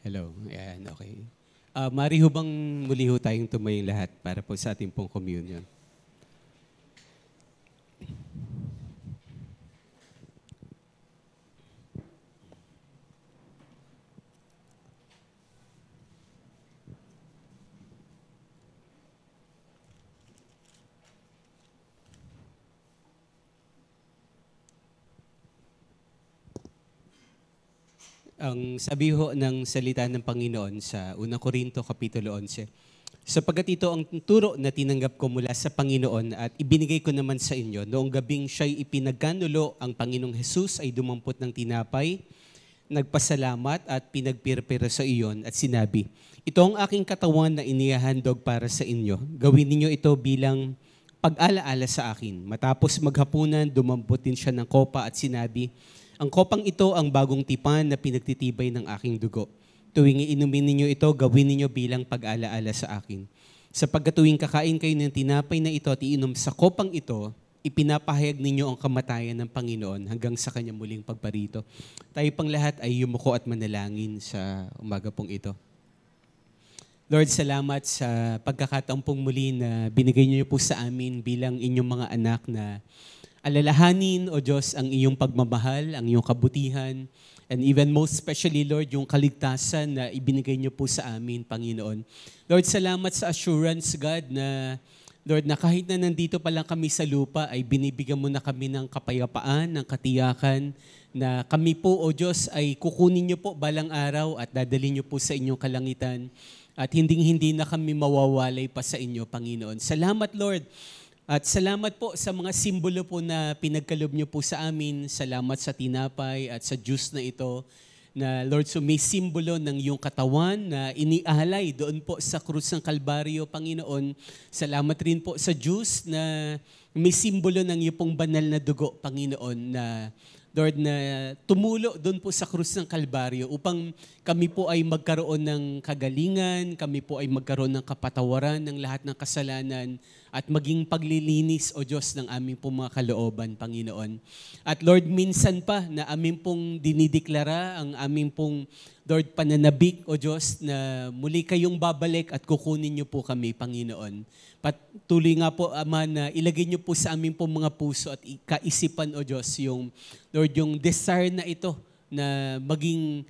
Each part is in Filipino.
Hello. Ayan, okay. Mari ho bang muli ho tayong tumayong lahat para po sa ating pong communion? Ang sabi ho ng salita ng Panginoon sa 1 Corinto Kapitulo 11, sapagkat ito ang turo na tinanggap ko mula sa Panginoon at ibinigay ko naman sa inyo, noong gabing siya'y ipinagkanulo, ang Panginoong Jesus ay dumampot ng tinapay, nagpasalamat at pinagpirpira sa iyon at sinabi, ito ang aking katawan na inihahandog para sa inyo. Gawin ninyo ito bilang pag-alaala sa akin. Matapos maghapunan, dumampot din siya ng kopa at sinabi, ang kopang ito ang bagong tipan na pinagtitibay ng aking dugo. Tuwing iinumin ninyo ito, gawin ninyo bilang pag-alaala sa akin. Sapagkat tuwing kakain kayo ng tinapay na ito at iinom sa kopang ito, ipinapahayag ninyo ang kamatayan ng Panginoon hanggang sa kanyang muling pagparito. Tayo pang lahat ay yumuko at manalangin sa umaga pong ito. Lord, salamat sa pagkakataon pong muli na binigay niyo po sa amin bilang inyong mga anak na alalahanin, O Diyos, ang iyong pagmamahal, ang iyong kabutihan, and even most especially, Lord, yung kaligtasan na ibinigay niyo po sa amin, Panginoon. Lord, salamat sa assurance, God, na Lord, na kahit na nandito pa lang kami sa lupa, ay binibigyan mo na kami ng kapayapaan, ng katiyakan, na kami po, O Diyos, ay kukunin niyo po balang araw at dadalhin niyo po sa inyong kalangitan at hindi na kami mawawalay pa sa inyo, Panginoon. Salamat, Lord. At salamat po sa mga simbolo po na pinagkalob niyo po sa amin. Salamat sa tinapay at sa juice na ito na Lord, so may simbolo ng iyong katawan na inialay doon po sa krus ng Kalbaryo, Panginoon. Salamat rin po sa juice na may simbolo ng iyong pong banal na dugo, Panginoon, na Lord, na tumulo doon po sa krus ng Kalbaryo upang kami po ay magkaroon ng kagalingan, kami po ay magkaroon ng kapatawaran ng lahat ng kasalanan at maging paglilinis, O Diyos, ng aming pong mga kalooban, Panginoon. At Lord, minsan pa na aming pong dinideklara ang aming pong, Lord, pananabik, O Diyos, na muli kayong babalik at kukunin niyo po kami, Panginoon. Patuloy nga po, Ama, na ilagay niyo po sa aming pong mga puso at kaisipan, O Diyos, yung, Lord, yung desire na ito na maging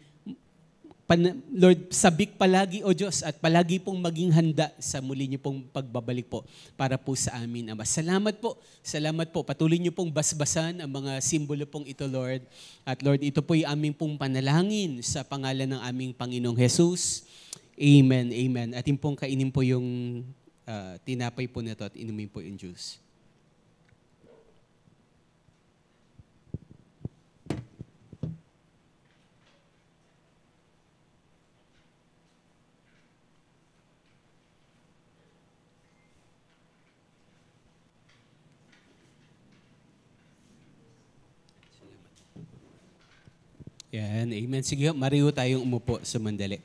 Lord, sabik palagi, O Diyos, at palagi pong maging handa sa muli niyo pong pagbabalik po para po sa amin, Ama. Salamat po. Salamat po. Patuloy niyo pong basbasan ang mga simbolo pong ito, Lord. At Lord, ito po'y aming pong panalangin sa pangalan ng aming Panginoong Jesus. Amen, amen. At yung pong kainin po yung tinapay po na ito at inumin po yung juice. Yan, amen. Sige, mariho tayong umupo sa mandali.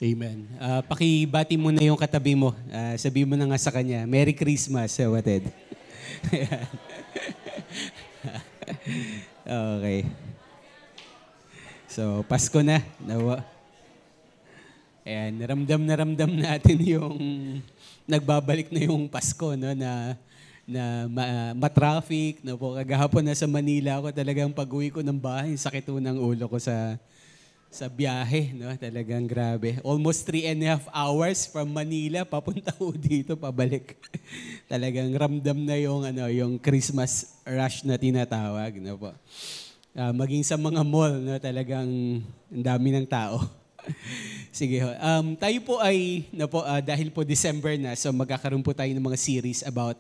Amen. Pakibati mo na yung katabi mo. Sabi mo na nga sa kanya, Merry Christmas, Wated. Okay. So, Pasko na. Ayan, naramdam natin yung nagbabalik na yung Pasko, no, na ma-traffic, no po. Kagahapon na sa Manila ako, talagang pag-uwi ko ng bahay, sakit ho ng ulo ko sa biyahe, no. Talagang grabe. Almost 3.5 hours from Manila papunta ho dito, pabalik. Talagang ramdam na yung Christmas rush na tinatawag, no po. Maging sa mga mall, no, talagang ang dami ng tao. Sige ho. Tayo po ay dahil po December na, so magkakaroon po tayo ng mga series about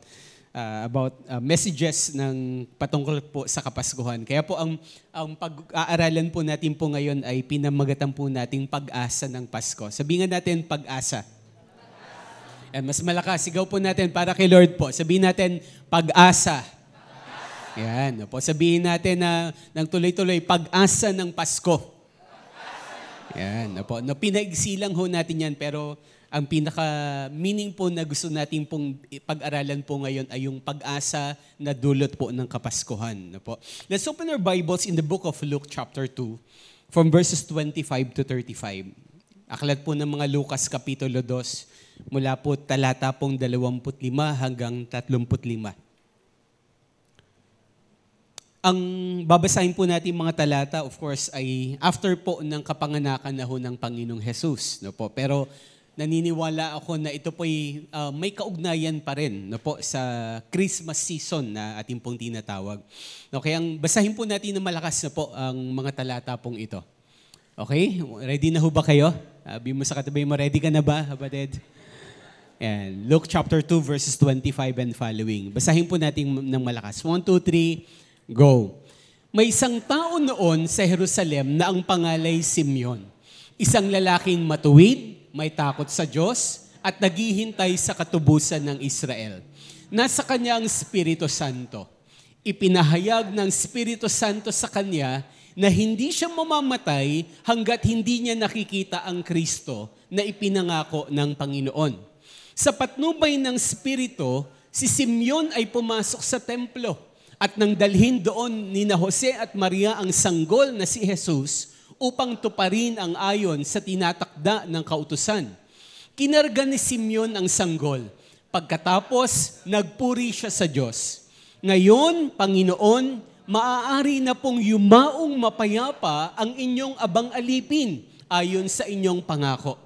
messages ng patungkol po sa Kapaskuhan. Kaya po ang pag-aaralan po natin po ngayon ay pinamagatan po nating pag-asa ng Pasko. Sabihin natin pag-asa. Mas malakas, sigaw po natin para kay Lord po. Sabihin natin pag-asa. Yan. Po. Sabihin natin na ng tuloy-tuloy pag-asa ng Pasko. Yan, po. No, pinaigsi lang ho natin yan, pero Ang pinaka-meaning po na gusto natin pong pag-aralan po ngayon ay yung pag-asa na dulot po ng Kapaskuhan. No po? Let's open our Bibles in the book of Luke chapter 2 from verses 25 to 35. Aklat po ng mga Lucas Kapitulo 2 mula po talata pong 25 hanggang 35. Ang babasahin po natin mga talata, of course, ay after po ng kapanganakan na ho ng Panginoong Jesus. No po? Pero naniniwala ako na ito po ay may kaugnayan pa rin no po, sa Christmas season na ating pong tinatawag. Okay, ang basahin po natin ng malakas na po ang mga talata pong ito. Okay, ready na ho ba kayo? Sabi mo sa katabi mo, ready ka na ba, Habated? Yan. Luke chapter 2 verses 25 and following. Basahin po natin ng malakas. 1, 2, 3, go. May isang tao noon sa Jerusalem na ang pangalay Simeon. Isang lalaking matuwid, may takot sa Diyos, at naghihintay sa katubusan ng Israel. Nasa kanya ang Espiritu Santo. Ipinahayag ng Espiritu Santo sa kanya na hindi siya mamamatay hanggat hindi niya nakikita ang Kristo na ipinangako ng Panginoon. Sa patnubay ng Espiritu, si Simeon ay pumasok sa templo at nang dalhin doon ni Jose at Maria ang sanggol na si Jesus upang tuparin ang ayon sa tinatakda ng kautusan. Kinarga ni Simeon ang sanggol. Pagkatapos, nagpuri siya sa Diyos. Ngayon, Panginoon, maaari na pong yumaong mapayapa ang inyong abang alipin ayon sa inyong pangako.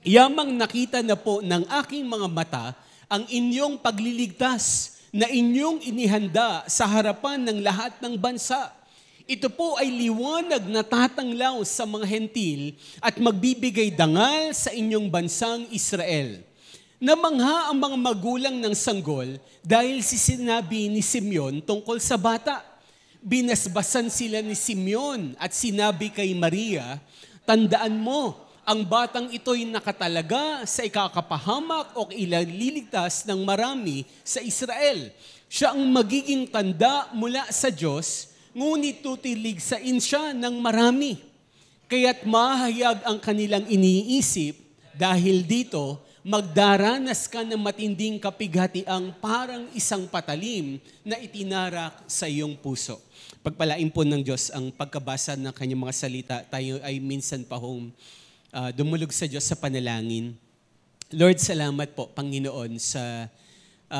Yamang nakita na po ng aking mga mata ang inyong pagliligtas na inyong inihanda sa harapan ng lahat ng bansa. Ito po ay liwanag na tatanglaw sa mga hentil at magbibigay dangal sa inyong bansang Israel. Namangha ang mga magulang ng sanggol dahil sinabi ni Simeon tungkol sa bata. Binasbasan sila ni Simeon at sinabi kay Maria, tandaan mo, ang batang ito'y nakatalaga sa ikakapahamak o ilaliligtas ng marami sa Israel. Siya ang magiging tanda mula sa Diyos, ngunit tutiligsain siya ng marami. Kaya't mahayag ang kanilang iniisip, dahil dito, magdaranas ka ng matinding kapighatiang parang isang patalim na itinarak sa iyong puso. Pagpalain po ng Diyos ang pagkabasa ng kanyang mga salita, tayo ay minsan pa hong dumulog sa Diyos sa panalangin. Lord, salamat po, Panginoon, sa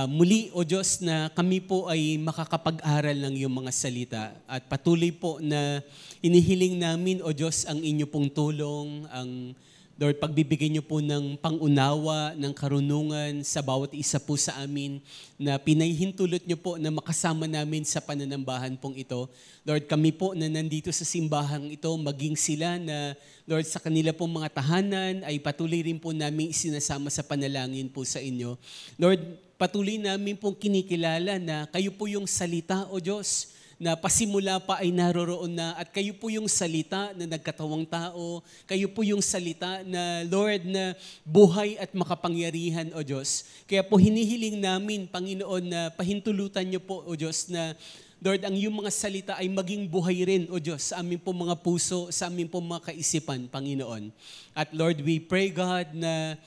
muli, O Diyos, na kami po ay makakapag-aral ng iyong mga salita at patuloy po na inihiling namin, O Diyos, ang inyo pong tulong, ang Lord, pagbibigay niyo po ng pangunawa, ng karunungan sa bawat isa po sa amin na pinahihintulot niyo po na makasama namin sa pananambahan pong ito. Lord, kami po na nandito sa simbahang ito, maging sila na, Lord, sa kanila pong mga tahanan ay patuloy rin po namin isinasama sa panalangin po sa inyo. Lord, patuloy namin pong kinikilala na kayo po yung salita, O Diyos, na pasimula pa ay naroroon na at kayo po yung salita na nagkatawang tao, kayo po yung salita na Lord na buhay at makapangyarihan, O Diyos. Kaya po hinihiling namin, Panginoon, na pahintulutan niyo po, O Diyos, na Lord, ang iyong mga salita ay maging buhay rin, O Diyos, sa aming po mga puso, sa aming po mga kaisipan, Panginoon. At Lord, we pray, God, na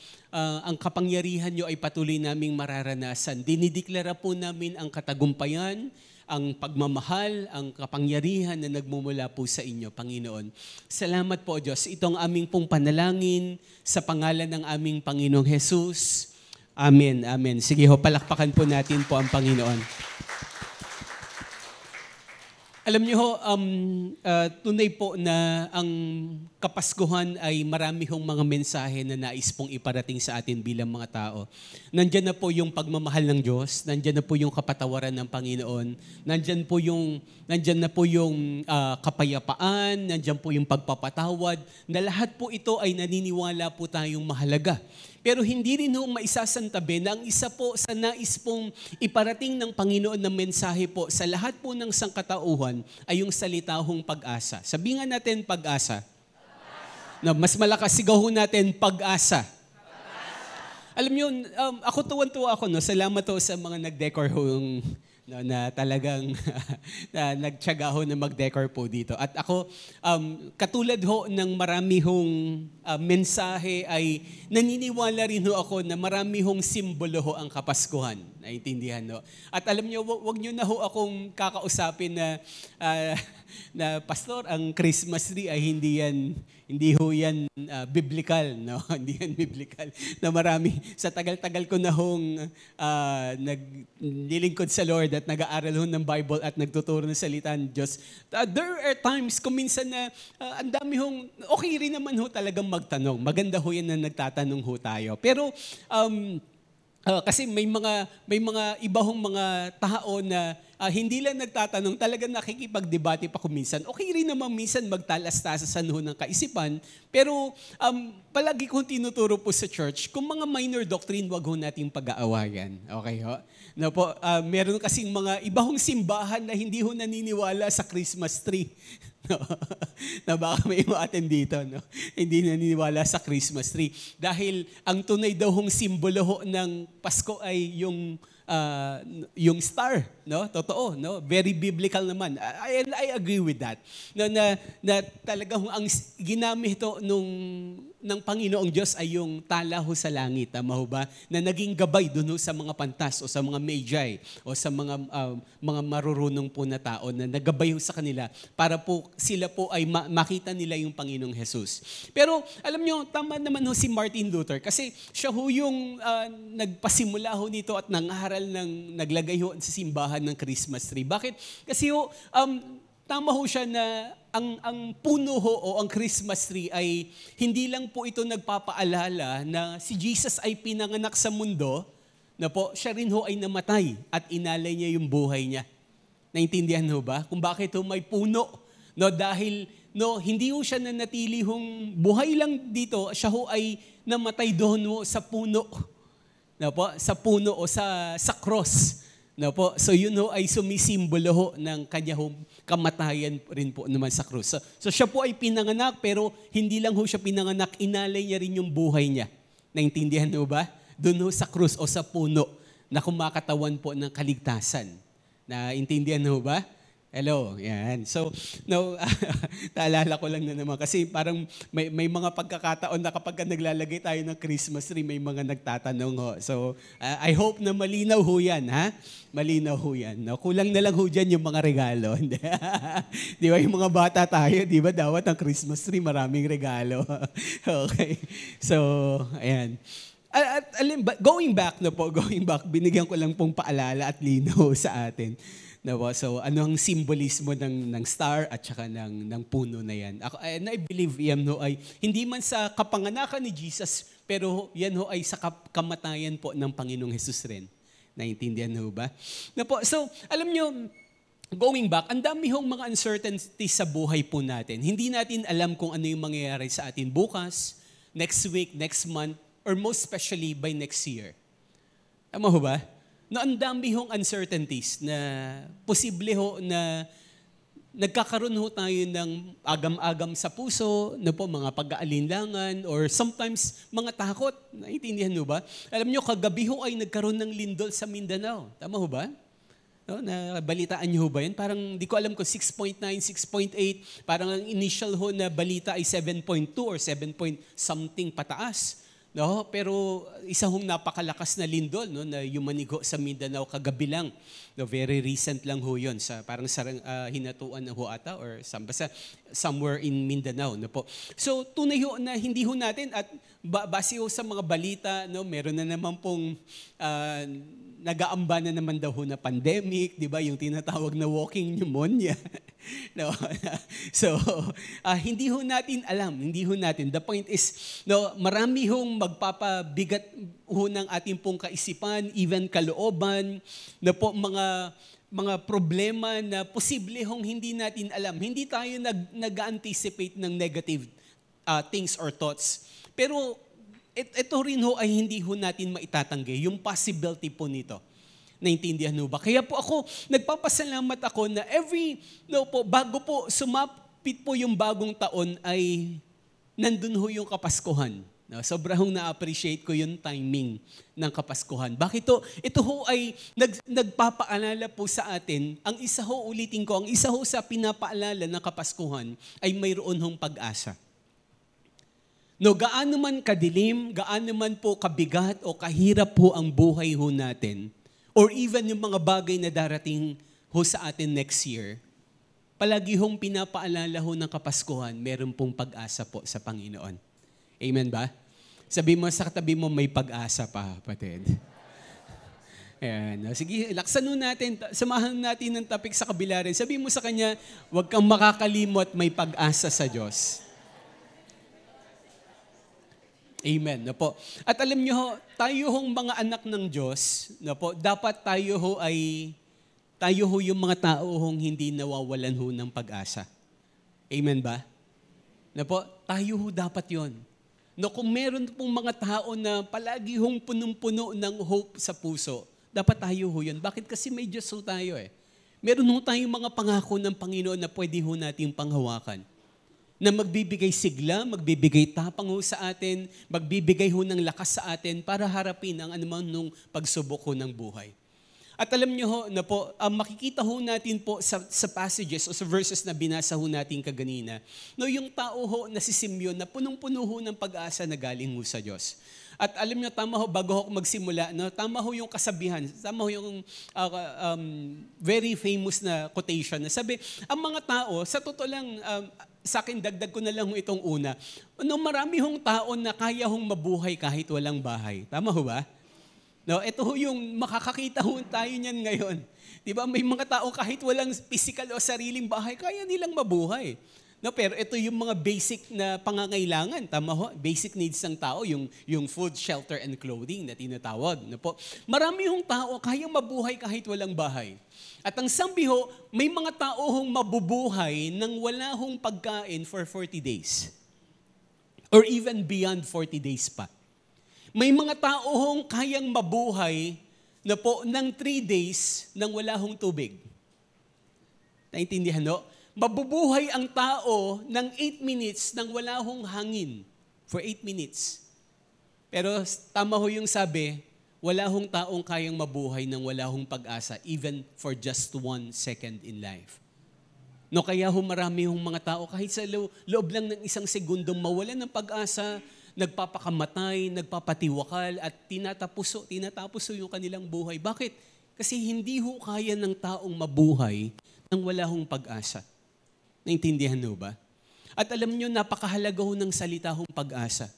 ang kapangyarihan niyo ay patuloy naming mararanasan. Dinideklara po namin ang katagumpayan, ang pagmamahal, ang kapangyarihan na nagmumula po sa inyo, Panginoon. Salamat po, Diyos. Itong aming pong panalangin sa pangalan ng aming Panginoong Jesus. Amen, amen. Sige ho, palakpakan po natin po ang Panginoon. Alam niyo ho, tunay po na ang Kapaskuhan ay marami hong mga mensahe na nais pong iparating sa atin bilang mga tao. Nandyan na po yung pagmamahal ng Diyos, nandyan na po yung kapatawaran ng Panginoon, nandyan na po yung kapayapaan, nandyan po yung pagpapatawad, na lahat po ito ay naniniwala po tayong mahalaga. Pero hindi rin ho maisasantabi na ang isa po sa nais pong iparating ng Panginoon na mensahe po sa lahat po ng sangkatauhan ay yung salita hong pag-asa. Sabihin nga natin pag-asa. Na mas malakas sigaw ho natin pag-asa. Alam niyo, ako tuwan-tuwa ako, no? Salamat ho sa mga nag-decor ho no, na talagang na nagtiyaga ho na mag-decor po dito. At ako, katulad ho ng marami hong mensahe ay naniniwala rin ho ako na marami hong simbolo ho ang Kapaskuhan. Naintindihan ho. At alam niyo, wag niyo na ho akong kakausapin na pastor, ang Christmas tree ay hindi ho yan biblical, no? Hindi yan biblical. Na marami, sa tagal-tagal ko na hong naglilingkod sa Lord at nag-aaral ho ng Bible at nagtuturo ng salita ng Diyos. There are times kung minsan na ang dami hong, okay rin naman ho talagang magtanong. Maganda ho yan na nagtatanong ho tayo. Pero kasi may mga iba hong mga tao na hindi lang nagtatanong, talagang nakikipagdebate pa kung minsan. Okay rin naman minsan magtalas-tasasan ho ng kaisipan, pero palagi kong tinuturo po sa church, kung mga minor doctrine, wag ho nating pag-aawayan. Okay ho? No po, meron kasing mga iba hong simbahan na hindi ho naniniwala sa Christmas tree. No? Na baka may atin dito, no? Hindi naniniwala sa Christmas tree. Dahil ang tunay daw hong simbolo ho ng Pasko ay yung star, no? Totoo, no? Very biblical naman. I agree with that. Na talagang ang ginamit ito ng Panginoong Diyos ay yung tala ho sa langit, tama ho ba? Na naging gabay doon sa mga pantas o sa mga magi o sa mga marurunong po na tao na nagabay ho sa kanila para po sila po ay makita nila yung Panginoong Jesus. Pero alam nyo, tama naman ho si Martin Luther kasi siya ho yung nagpasimula ho nito at nangaral naglagay ho sa simbahan ng Christmas tree. Bakit? Kasi ho, tama ho siya na ang puno ho o ang Christmas tree ay hindi lang po ito nagpapaalala na si Jesus ay pinanganak sa mundo, na po siya rin ho ay namatay at inalay niya yung buhay niya. Naintindihan ho ba? Kung bakit ho may puno. No, dahil hindi ho siya nanatili hong buhay lang dito, siya ho ay namatay doon ho sa puno. No po, sa puno o sa cross. No po, so yun ho ay sumisimbolo ho ng kanya ho kamatayan rin po naman sa krus. So siya po ay pinanganak pero hindi lang ho siya pinanganak, inalay niya rin yung buhay niya. Naintindihan ho ba? Doon ho sa krus o sa puno na kumakatawan po ng kaligtasan. Naintindihan ho ba? Hello, yan. So, naalala ko lang na naman kasi parang may mga pagkakataon na kapag naglalagay tayo ng Christmas tree, may mga nagtatanong ho. So, I hope na malinaw ho yan, ha? Malinaw ho yan. No? Kulang na lang ho dyan yung mga regalo. Di ba, yung mga bata tayo, di ba, dapat ang Christmas tree, maraming regalo. Okay. So, ayan. Going back, binigyan ko lang pong paalala at linaw sa atin. So, ano ang simbolismo ng star at saka ng puno na yan? And I believe yan ho ay hindi man sa kapanganakan ni Jesus, pero yan ho ay sa kamatayan po ng Panginoong Jesus rin. Naintindihan ho ba? So, alam nyo, going back, ang dami hong mga uncertainties sa buhay po natin. Hindi natin alam kung ano yung mangyayari sa atin bukas, next week, next month, or most especially by next year. Tama ho ba? Na ang dami hong uncertainties na posible ho na nagkakaroon ho tayo ng agam-agam sa puso, na po mga pag-aalinlangan or sometimes mga takot. Naiintindihan ho ba? Alam nyo, kagabi ho ay nagkaroon ng lindol sa Mindanao. Tama ho ba? No, nabalitaan nyo ho ba yan? Parang di ko alam kung 6.9, 6.8. Parang ang initial ho na balita ay 7.2 or 7 point something pataas. No, pero isa hong napakalakas na lindol na yumanigo sa Mindanao kagabi lang. No, very recent lang ho 'yon sa parang hinatuan na ho ata or basta somewhere in Mindanao, no po. So tunay ho na hindi ho natin at base ho sa mga balita, no, meron na naman pong nag-aamba na naman daw ho na pandemic, 'di ba, yung tinatawag na walking pneumonia. No. So, hindi ho natin alam, The point is, no, marami hong magpapabigat ho ng ating pong kaisipan, even kalooban, na po mga problema na posible hong hindi natin alam. Hindi tayo nag-anticipate ng negative things or thoughts. Pero ito rin ho ay hindi ho natin maitatanggi, yung possibility po nito. Naintindihan ho ba? Kaya po ako, nagpapasalamat ako na bago po sumapit po yung bagong taon ay nandun ho yung Kapaskuhan. No, sobrang na-appreciate ko yung timing ng Kapaskuhan. Bakit to? Ito ho ay nagpapaalala po sa atin, ang isa ho, ulitin ko, ang isa ho sa pinapaalala ng Kapaskuhan ay mayroon hong pag-asa. No, gaano man kadilim, gaano man po kabigat o kahirap po ang buhay ho natin, or even yung mga bagay na darating ho sa atin next year, palagi hong pinapaalala ho ng Kapaskuhan, meron pong pag-asa po sa Panginoon. Amen ba? Sabi mo sa katabi mo, may pag-asa pa, kapatid. Ayan. Sige, laksan nun natin. Samahan natin ng topic sa kabila rin. Sabi mo sa kanya, huwag kang makakalimot, may pag-asa sa Diyos. Amen. Na po. At alam nyo ho, tayo hong mga anak ng Diyos, na po, dapat tayo ho yung mga tao hong hindi nawawalan ho ng pag-asa. Amen ba? Na po, tayo ho dapat yon. No, kung meron pong mga tao na palagi hong punong-puno ng hope sa puso, dapat tayo ho yun. Bakit? Kasi may Diyos ho tayo eh. Meron ho tayong mga pangako ng Panginoon na pwede ho nating panghawakan. Na magbibigay sigla, magbibigay tapang ho sa atin, magbibigay ho ng lakas sa atin para harapin ang anuman nung pagsubok ho ng buhay. At alam niyo ho, na po, makikita ho natin po sa passages o sa verses na binasa ho natin kaganina, no, yung tao ho na si Simeon na punong-puno ho ng pag-asa na galing ho sa Diyos. At alam niyo, tama ho, bago ho magsimula, no, tama ho yung kasabihan, tama ho yung very famous na quotation na sabi, ang mga tao, sa totoo lang, sa akin, dagdag ko na lang itong una, no, marami hong tao na kaya hong mabuhay kahit walang bahay. Tama ho ba? No, ito ho yung makakakita ho tayo niyan ngayon. 'Di ba? May mga tao kahit walang physical o sariling bahay, kaya nilang mabuhay. No, pero ito yung mga basic na pangangailangan, tama ho? Basic needs ng tao, yung food, shelter and clothing na tinatawag, no po. Marami hong tao kayang mabuhay kahit walang bahay. At ang sabi ho, may mga tao hong mabubuhay nang wala hong pagkain for 40 days. Or even beyond 40 days pa. May mga tao hong kayang mabuhay na po ng 3 days nang wala hong tubig. Naintindihan no? Mabubuhay ang tao ng 8 minutes nang wala hong hangin. For 8 minutes. Pero tama ho yung sabi, wala hong taong kayang mabuhay nang wala hong pag-asa, even for just 1 second in life. No, kaya ho marami hong mga tao, kahit sa loob lang ng 1 segundong mawalan ng pag-asa, nagpapakamatay, nagpapatiwakal at tinatapos yung kanilang buhay. Bakit? Kasi hindi ho kaya ng taong mabuhay nang wala hong pag-asa. Naintindihan ho ba? At alam nyo, napakahalaga ho ng salita hong pag-asa.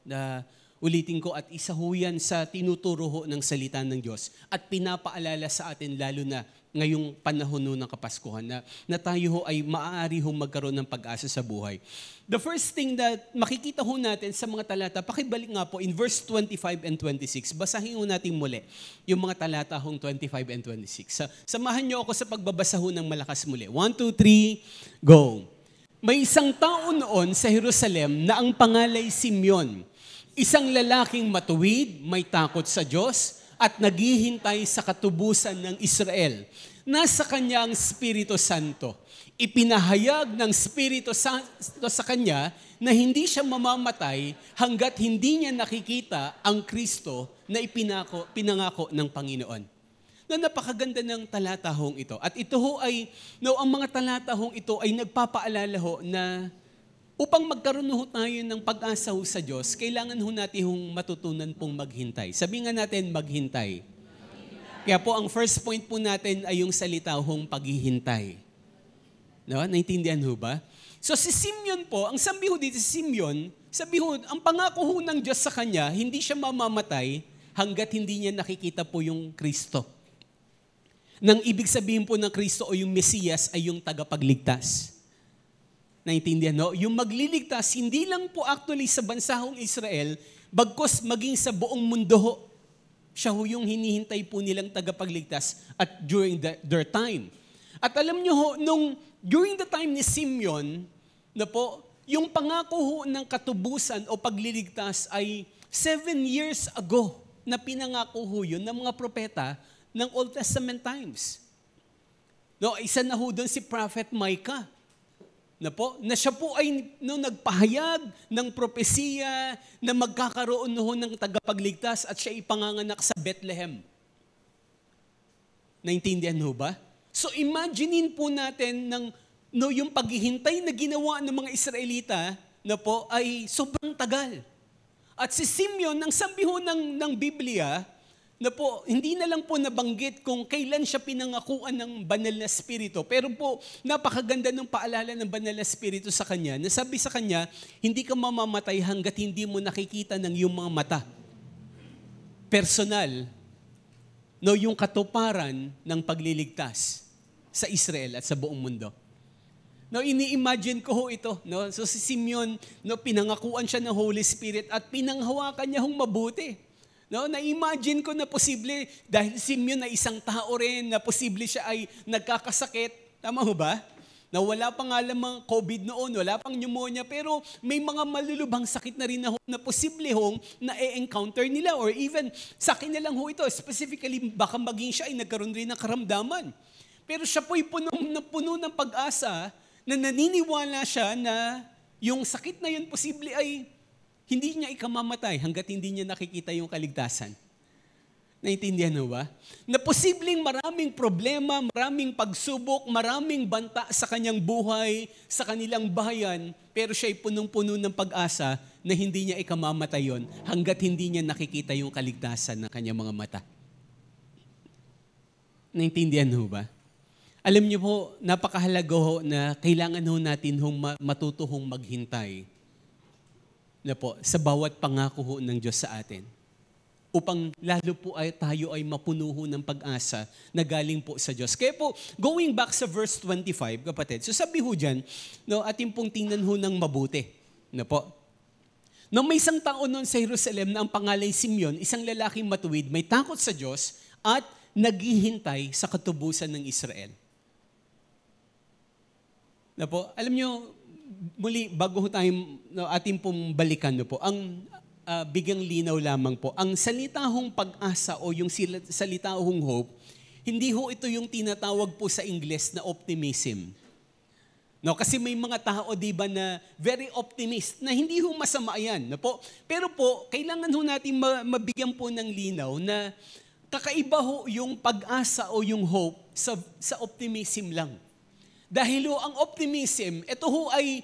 Na ulitin ko, at isa ho yan sa tinuturo ho ng salita ng Diyos at pinapaalala sa atin lalo na ngayong panahon ho ng Kapaskuhan na tayo ho ay maaari ho magkaroon ng pag-asa sa buhay. The first thing that makikita ho natin sa mga talata, pakibalik nga po in verse 25 and 26, basahin ho natin muli yung mga talata hong 25 and 26. Samahan niyo ako sa pagbabasa ho ng malakas muli. 1, 2, 3, go! May isang tao noon sa Jerusalem na ang pangalay Simeon, isang lalaking matuwid, may takot sa Diyos, at naghihintay sa katubusan ng Israel. Nasa kanya ang Espiritu Santo. Ipinahayag ng Espiritu Santo sa kanya na hindi siya mamamatay hanggat hindi niya nakikita ang Kristo na pinangako ng Panginoon. Na napakaganda ng talatahong ito. At ito ho ay, ang mga talatahong ito ay nagpapaalala ho na upang magkaroon ho tayo ng pag-asa ho sa Diyos, kailangan ho natin hong matutunan pong maghintay. Sabi nga natin, maghintay. Kaya po, ang first point po natin ay yung salita hong paghihintay. No? Naintindihan ho ba? So si Simeon po, ang sabi ho dito si Simeon, sabi ho, ang pangako ho ng Diyos sa kanya, hindi siya mamamatay hanggat hindi niya nakikita po yung Kristo. Nang ibig sabihin po ng Kristo o yung Mesiyas ay yung tagapagligtas. Naintindihan, no? Yung magliligtas, hindi lang po actually sa bansahong Israel, bagkos maging sa buong mundo ho. Siya ho yung hinihintay po nilang tagapagligtas at during their time. At alam nyo ho, during the time ni Simeon, na po, yung pangako ho ng katubusan o pagliligtas ay 7 years ago na pinangako ho yun ng mga propeta ng Old Testament times. No, isa na ho doon si Prophet Micah. na siya po ay nagpahayag ng propesiya na magkakaroon ng tagapagligtas at siya ipanganganak sa Bethlehem. Naintindihan ho ba? So imaginein po natin yung paghihintay na ginawa ng mga Israelita ay sobrang tagal. At si Simeon, ang sabi ho ng Biblia, hindi na lang po nabanggit kung kailan siya pinangakuan ng banal na spirito. Pero po, napakaganda ng paalala ng banal na spirito sa kanya. Nasabi sa kanya, hindi ka mamamatay hanggat hindi mo nakikita ng iyong mga mata. Personal, yung katuparan ng pagliligtas sa Israel at sa buong mundo. Ini-imagine ko ho ito. So si Simeon, pinangakuan siya ng Holy Spirit at pinanghawakan niya hong mabuti. Na-imagine ko na posible, dahil Simeon ay isang tao rin, na posible siya ay nagkakasakit. Tama ho ba? Na wala pang alam COVID noon, wala pang pneumonia, pero may mga malulubhang sakit na rin na posible hong na-encounter nila. Or even, sa akin na lang ho ito, specifically, baka maging siya ay nagkaroon rin ng karamdaman. Pero siya po'y puno ng pag-asa na naniniwala siya na yung sakit na yun posible ay hindi niya ikamamatay hanggat hindi niya nakikita yung kaligtasan. Naintindihan mo ba? Na posibleng maraming problema, maraming pagsubok, maraming banta sa kanyang buhay, sa kanilang bayan, pero siya ay punong-puno ng pag-asa na hindi niya ikamamatay yon hanggat hindi niya nakikita yung kaligtasan ng kanyang mga mata. Naintindihan mo ba? Alam niyo po, napakahalaga ho na kailangan ho natin matutuhong maghintay sa bawat pangako ho ng Diyos sa atin. Upang lalo po tayo ay mapuno ho ng pag-asa na galing po sa Diyos. Kaya po, going back sa verse 25, kapatid, so sabi ho dyan, atin pong tingnan ho ng mabuti. May isang tao noon sa Jerusalem na ang pangalan Simeon, isang lalaking matuwid, may takot sa Diyos at naghihintay sa katubusan ng Israel. Alam nyo, muli, bago tayo ating pong balikan ang bigang linaw lamang po. Ang salitahong pag-asa o yung salitahong hope, hindi ho ito yung tinatawag po sa Ingles na optimism. Kasi may mga tao, diba, na very optimist, na hindi ho masama yan. Pero po, kailangan ho natin mabigyan po ng linaw na kakaiba ho yung pag-asa o yung hope sa optimism lang. Dahil ang optimism, ito ho ay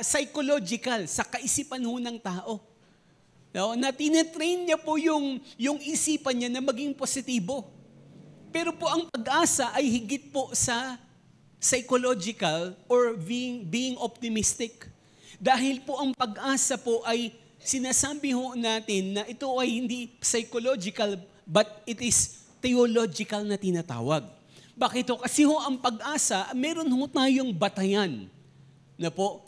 psychological sa kaisipan ho ng tao. Na tinetrain niya po yung isipan niya na maging positibo. Pero po ang pag-asa ay higit po sa psychological or being optimistic. Dahil po ang pag-asa po ay sinasabi ho natin na ito ay hindi psychological but it is theological na tinatawag. Bakit ito? Kasi ho ang pag-asa, meron ho tayong batayan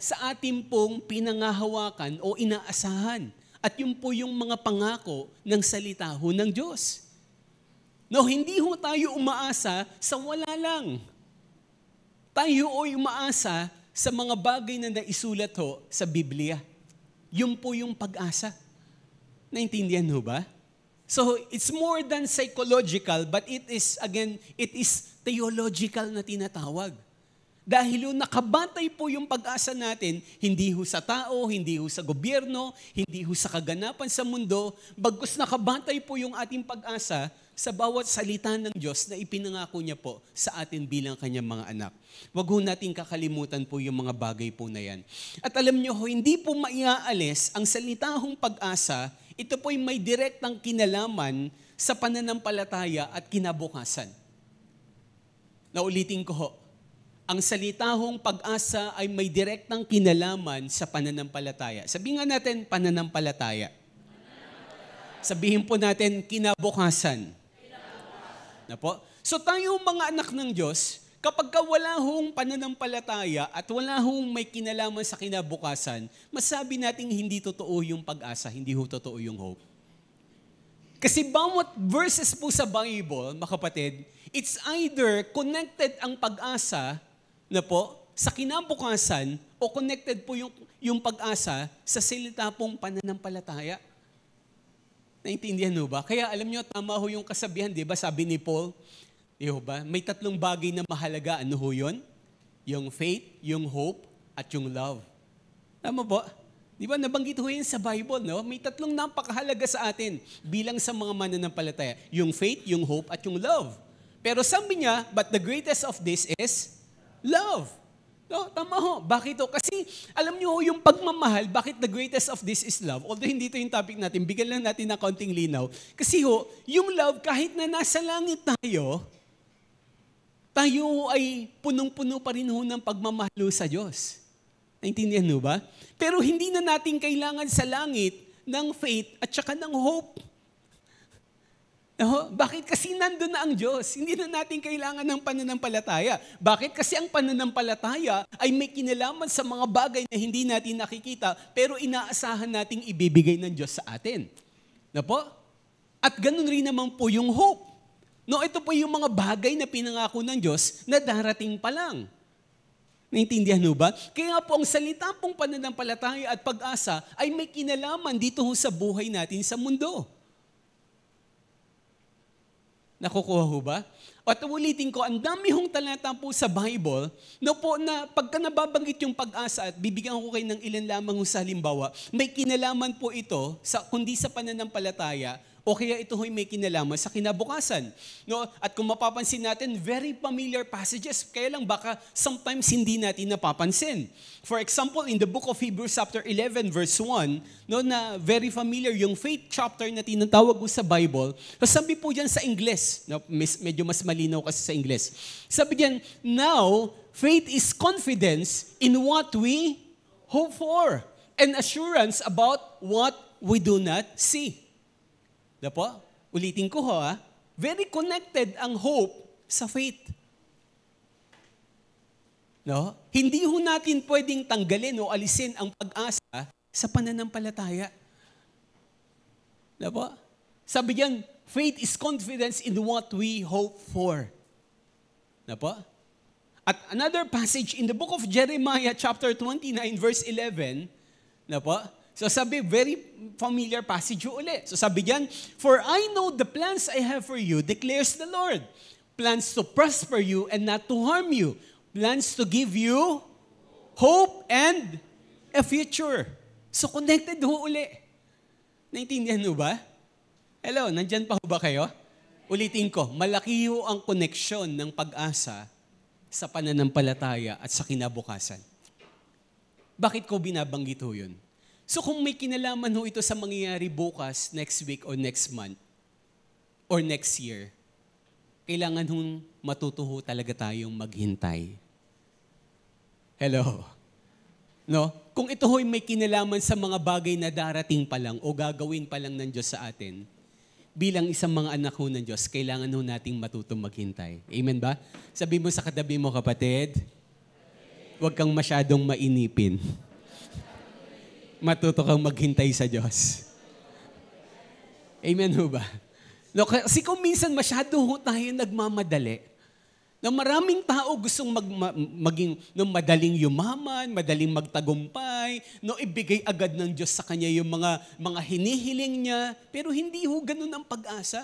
sa ating pong pinangahawakan o inaasahan. At yun po yung mga pangako ng salita ho ng Diyos. Hindi ho tayo umaasa sa wala lang. Tayo ho umaasa sa mga bagay na naisulat ho sa Biblia. Yun po yung pag-asa. Naintindihan ho ba? So, it's more than psychological, but it is theological na tinatawag. Dahil nakabatay po yung pag-asa natin, hindi ho sa tao, hindi ho sa gobyerno, hindi ho sa kaganapan sa mundo, bagkus nakabatay po yung ating pag-asa sa bawat salita ng Diyos na ipinangako niya po sa atin bilang kanyang mga anak. Huwag ho natin kakalimutan po yung mga bagay po na yan. At alam niyo ho, hindi po maiaalis ang salitahong pag-asa, ito po'y may direktang kinalaman sa pananampalataya at kinabukasan. Naulitin ko ho, ang salitahong pag-asa ay may direktang kinalaman sa pananampalataya. Sabihin nga natin, pananampalataya. Sabihin po natin, kinabukasan. So tayo mga anak ng Diyos, kapag wala hong pananampalataya at wala hong may kinalaman sa kinabukasan, masabi natin hindi totoo yung pag-asa, hindi ho totoo yung hope. Kasi bawat verses po sa Bible, mga kapatid, it's either connected ang pag-asa sa kinabukasan o connected po yung pag-asa sa salita pong pananampalataya. Naintindihan mo ba? Kaya alam nyo, tama ho yung kasabihan, di ba? Sabi ni Paul, may 3 bagay na mahalaga. Ano ho yun? Yung faith, yung hope, at yung love. Tama po? Di ba nabanggit ho yan sa Bible, no? May tatlong napakahalaga sa atin bilang sa mga mananampalataya. Yung faith, yung hope, at yung love. Pero sabi niya, but the greatest of this is love. No, tama ho. Bakit ho? Kasi alam niyo ho, yung pagmamahal, bakit the greatest of this is love? Although hindi ito yung topic natin, bigyan lang natin ng kaunting linaw. Kasi ho, yung love, kahit na nasa langit tayo ay punong-puno pa rin ho ng pagmamahal sa Diyos. Naintindihan mo ba? Pero hindi na natin kailangan sa langit ng faith at saka ng hope. Bakit? Kasi nandun na ang Diyos. Hindi na natin kailangan ng pananampalataya. Bakit? Kasi ang pananampalataya ay may kinalaman sa mga bagay na hindi natin nakikita pero inaasahan nating ibibigay ng Diyos sa atin. Na po? At ganun rin naman po yung hope. No, ito po yung mga bagay na pinangako ng Diyos na darating pa lang. Naintindihan mo ba? Kaya nga po ang salita pong pananampalataya at pag-asa ay may kinalaman dito sa buhay natin sa mundo. Nakukuha ho ba? At ulitin ko, ang dami hong talata po sa Bible na po na pagka nababanggit yung pag-asa at bibigyan ko kayo ng ilan lamang sa halimbawa, may kinalaman po ito kundi sa pananampalataya o kaya ito ho'y may kinalaman sa kinabukasan. No? At kung mapapansin natin, very familiar passages, kaya lang baka sometimes hindi natin napapansin. For example, in the book of Hebrews chapter 11 verse 1, no, na very familiar yung faith chapter na tinatawag ko sa Bible, sabi po diyan sa Ingles, no, medyo mas malinaw kasi sa Ingles. Sabi diyan, now, faith is confidence in what we hope for and assurance about what we do not see. Dapo? Ulitin ko ho, very connected ang hope sa faith. No? Hindi ho natin pwedeng tanggalin o alisin ang pag-asa sa pananampalataya. Dapo? Sabi diyan, faith is confidence in what we hope for. Dapo? At another passage in the book of Jeremiah chapter 29 verse 11, dapo? So sabi, very familiar passage uli. So sabi diyan, for I know the plans I have for you, declares the Lord. Plans to prosper you and not to harm you. Plans to give you hope and a future. So connected ho uli. Naintindihan mo ba? Hello, nandyan pa ho ba kayo? Ulitin ko, malaki ho ang koneksyon ng pag-asa sa pananampalataya at sa kinabukasan. Bakit ko binabanggit ho yun? So kung may kinalaman ho ito sa mangyayari bukas, next week, or next month, or next year, kailangan hong matuto ho talaga tayong maghintay. Hello? No? Kung ito ho'y may kinalaman sa mga bagay na darating pa lang o gagawin pa lang ng Diyos sa atin, bilang isang mga anak ho ng Diyos, kailangan ho nating matutong maghintay. Amen ba? Sabi mo sa katabi mo, kapatid, huwag kang masyadong mainipin. Matuto kang maghintay sa Diyos. Amen ho ba? No, kasi kung minsan masyado ho tayo nagmamadali, na maraming tao gustong maging madaling yumaman, madaling magtagumpay, no, ibigay agad ng Diyos sa kanya yung mga hinihiling niya, pero hindi ho ganun ang pag-asa.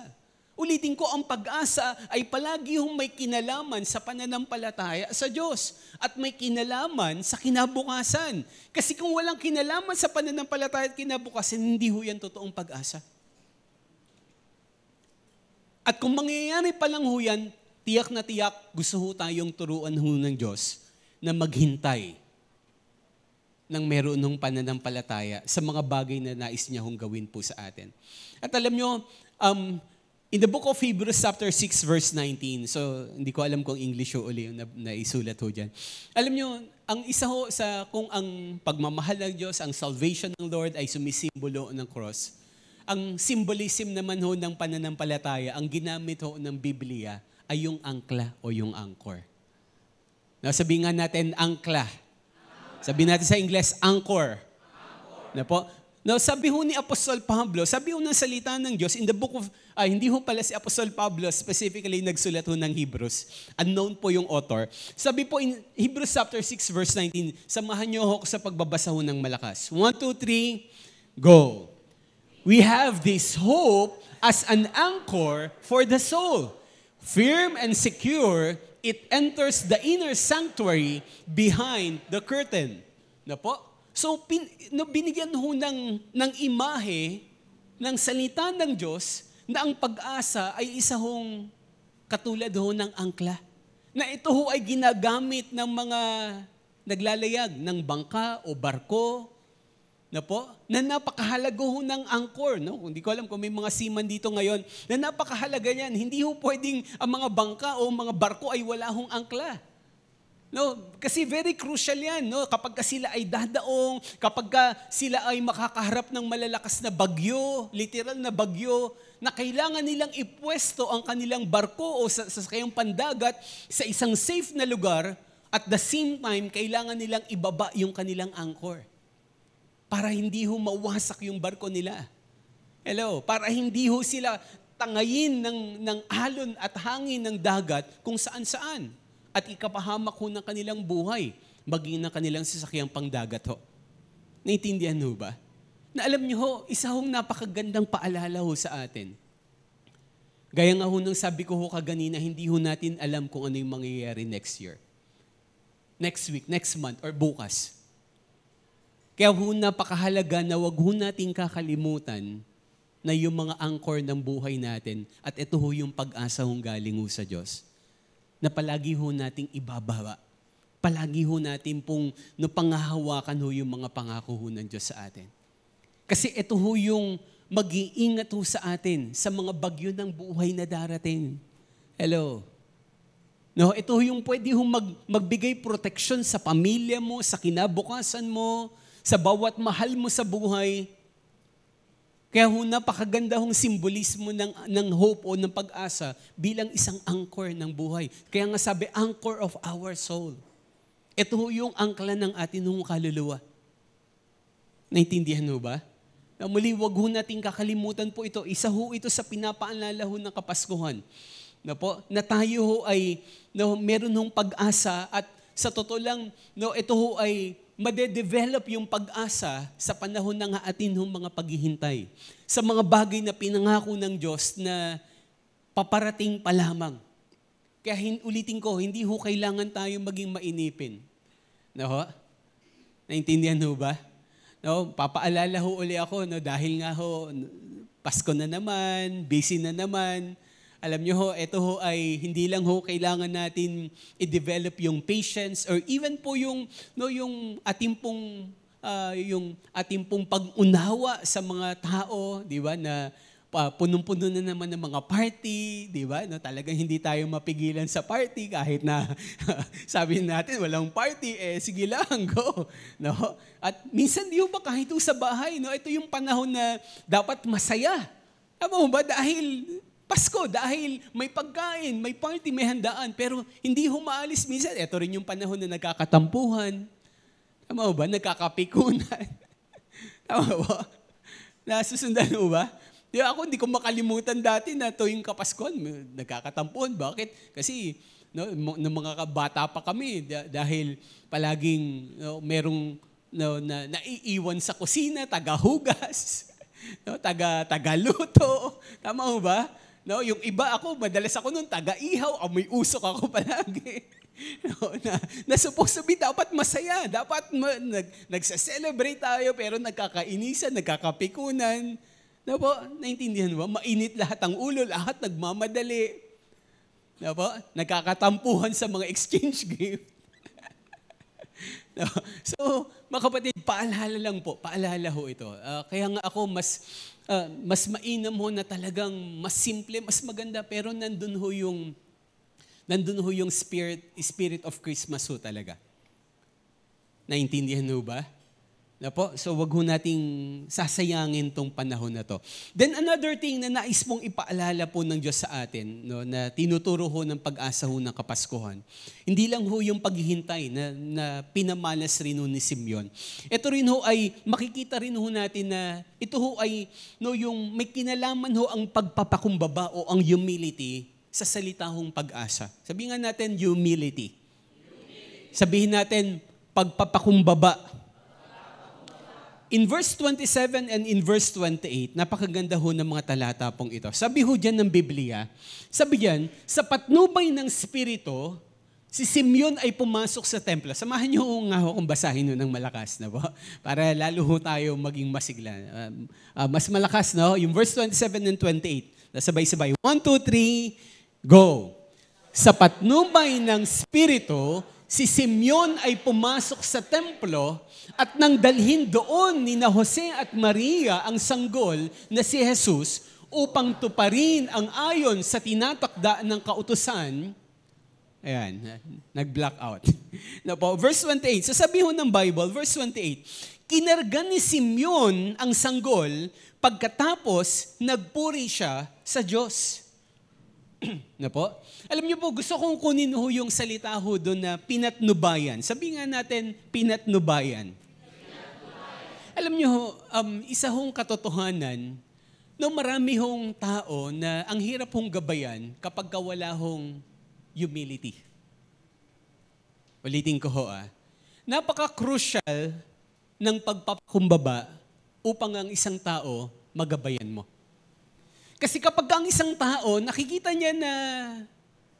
Ulitin ko, ang pag-asa ay palagi hong may kinalaman sa pananampalataya sa Diyos at may kinalaman sa kinabukasan. Kasi kung walang kinalaman sa pananampalataya at kinabukasan, hindi ho yan totoong pag-asa. At kung mangyayari pa lang ho yan, tiyak na tiyak, gusto ho tayong turuan ho ng Diyos na maghintay ng meron ng pananampalataya sa mga bagay na nais niya hong gawin po sa atin. At alam nyo, in the book of Hebrews chapter 6 verse 19, so hindi ko alam kung English o uli na isulat ho dyan. Alam nyo, ang isa ho sa kung ang pagmamahal ng Diyos, ang salvation ng Lord ay sumisimbolo ng cross, ang symbolism naman ho ng pananampalataya, ang ginamit ho ng Biblia ay yung angkla o yung anchor. Sabihin nga natin, angkla. Sabihin natin sa Ingles, anchor. Na po? Now, sabi ho ni Apostol Pablo, sabi ho ng salita ng Diyos, in the book of, hindi ho pala si Apostol Pablo, specifically nagsulat ho ng Hebrews. Unknown po yung author. Sabi po in Hebrews chapter 6 verse 19, samahan niyo ho sa pagbabasa ho ng malakas. 1, 2, 3, go. We have this hope as an anchor for the soul, firm and secure it enters the inner sanctuary behind the curtain. Na po? So, binigyan ho ng imahe ng salita ng Diyos na ang pag-asa ay isa hong katulad ho ng angkla. Na ito ho ay ginagamit ng mga naglalayag ng bangka o barko, na po, na napakahalaga ho ng anchor. No? Hindi ko alam kung may mga seaman dito ngayon, na napakahalaga yan. Hindi ho pwedeng ang mga bangka o mga barko ay wala hong angkla. No? Kasi very crucial yan. No? Kapag sila ay dadaong, kapag sila ay makakaharap ng malalakas na bagyo, literal na bagyo, na kailangan nilang ipwesto ang kanilang barko o sa kayang pandagat sa isang safe na lugar, at the same time, kailangan nilang ibaba yung kanilang anchor. Para hindi ho mawasak yung barko nila. Hello? Para hindi ho sila tangayin ng alon at hangin ng dagat kung saan-saan. At ikapahamak ho ng kanilang buhay, maging ng kanilang sasakyang pangdagat ho. Naintindihan ho ba? Na alam niyo ho, isa hong napakagandang paalala ho sa atin. Gaya nga ho nang sabi ko ho kaganina, hindi ho natin alam kung ano yung mangyayari next year. Next week, next month, or bukas. Kaya ho napakahalaga na wag ho nating kakalimutan na yung mga anchor ng buhay natin at ito ho yung pag-asa hong galing ho sa Diyos na palagi ho nating ibababa. Palagi ho natin pong pangahawakan ho yung mga pangako ho ng Diyos sa atin. Kasi ito ho yung mag-iingat ho sa atin sa mga bagyo ng buhay na darating. Hello? No, ito yung pwede ho magbigay proteksyon sa pamilya mo, sa kinabukasan mo, sa bawat mahal mo sa buhay. Kaya ho napakaganda hong simbolismo ng hope o ng pag-asa bilang isang anchor ng buhay. Kaya nga sabi, anchor of our soul. Ito ho yung angkla ng atin hong kaluluwa. Naintindihan ho ba? Na muli, wag ho nating kakalimutan po ito. Isa ho ito sa pinapaalala ho ng Kapaskuhan. Na tayo ho ay meron hong pag-asa at sa totoo lang, ito ho ay madedevelop yung pag-asa sa panahon ng atin hong mga paghihintay. Sa mga bagay na pinangako ng Diyos na paparating pa lamang. Kaya ulitin ko, hindi ho kailangan tayo maging mainipin. No? Naintindihan ho ba? No, papaalala ho uli ako dahil nga ho Pasko na naman, busy na naman. Alam niyo ho, ito ho ay hindi lang ho kailangan natin i-develop yung patience or even po yung ating pong pag-unawa sa mga tao, di ba? Na punong-puno na naman ng mga party, di ba? No, talagang hindi tayo mapigilan sa party kahit na sabi natin walang party, sige lang, go. No? At minsan di ba kahit sa bahay, ito yung panahon na dapat masaya. Tama mo ba? Dahil Pasko, dahil may pagkain, may party, may handaan, pero hindi humaalis minsan. Ito rin yung panahon na nagkakatampuhan. Tama ba? Nagkakapikunan. Tama ba? Nasusundan mo ba? Ako hindi ko makalimutan dati na tuwing Kapaskuhan, nagkakatampuhan. Bakit? Kasi ng mga bata pa kami dahil palaging merong naiiwan sa kusina, tagahugas, tagaluto. Tama mo ba? Yung iba ako, madalas ako nun, taga-ihaw, amoy usok ako palagi. Na supposed to be dapat masaya. Dapat nagsa-celebrate tayo pero nagkakainisan, nagkakapikunan. Naintindihan mo? Mainit lahat ang ulo, lahat nagmamadali. Nagkakatampuhan sa mga exchange gift. So, mga kapatid, paalala lang po. Paalala ho ito. Kaya nga ako mas mainam ho na talagang mas simple, mas maganda, pero nandun ho yung spirit of Christmas ho talaga. Naintindihan ho ba? So wag ho nating sasayangin tong panahon na to. Then another thing na nais mong ipaalala po ng Diyos sa atin, na tinuturo ho ng pag-asa ho ng Kapaskuhan. Hindi lang ho yung paghihintay na pinamalas rin ho ni Simeon. Ito rin ho ay makikita rin ho natin na ito ho ay yung may kinalaman ho ang pagpapakumbaba o ang humility sa salita hong pag-asa. Sabihin nga natin humility. Sabihin natin pagpapakumbaba. In verse 27 and in verse 28, napakaganda ho ng mga talata pong ito. Sabi ho dyan ng Biblia, sabi dyan, sa patnubay ng Espiritu, Si Simeon ay pumasok sa templo. Samahan niyo nga ho kung basahin nyo ng malakas na po. Para lalo ho tayo maging masigla. Mas malakas, no? Yung verse 27 and 28. Nasabay-sabay. 1, 2, 3, go! Sa patnubay ng Espiritu, si Simeon ay pumasok sa templo at nang dalhin doon ni na Jose at Maria ang sanggol na si Jesus upang tuparin ang ayon sa tinatakda ng kautusan. Ayan, nag-block out. Na po, verse 28, sasabihin ng Bible, verse 28, kinarga ni Simeon ang sanggol pagkatapos nagpuri siya sa Diyos. Na po? Alam niyo po, gusto kong kunin ho yung salita ho doon na pinatnubayan. Sabi nga natin, pinatnubayan. Alam niyo ho, isa hong katotohanan, no marami hong tao na ang hirap hong gabayan kapag wala hong humility. Ulitin ko ho Napaka-crucial ng pagpapakumbaba upang ang isang tao magabayan mo. Kasi kapag ang isang tao, nakikita niya na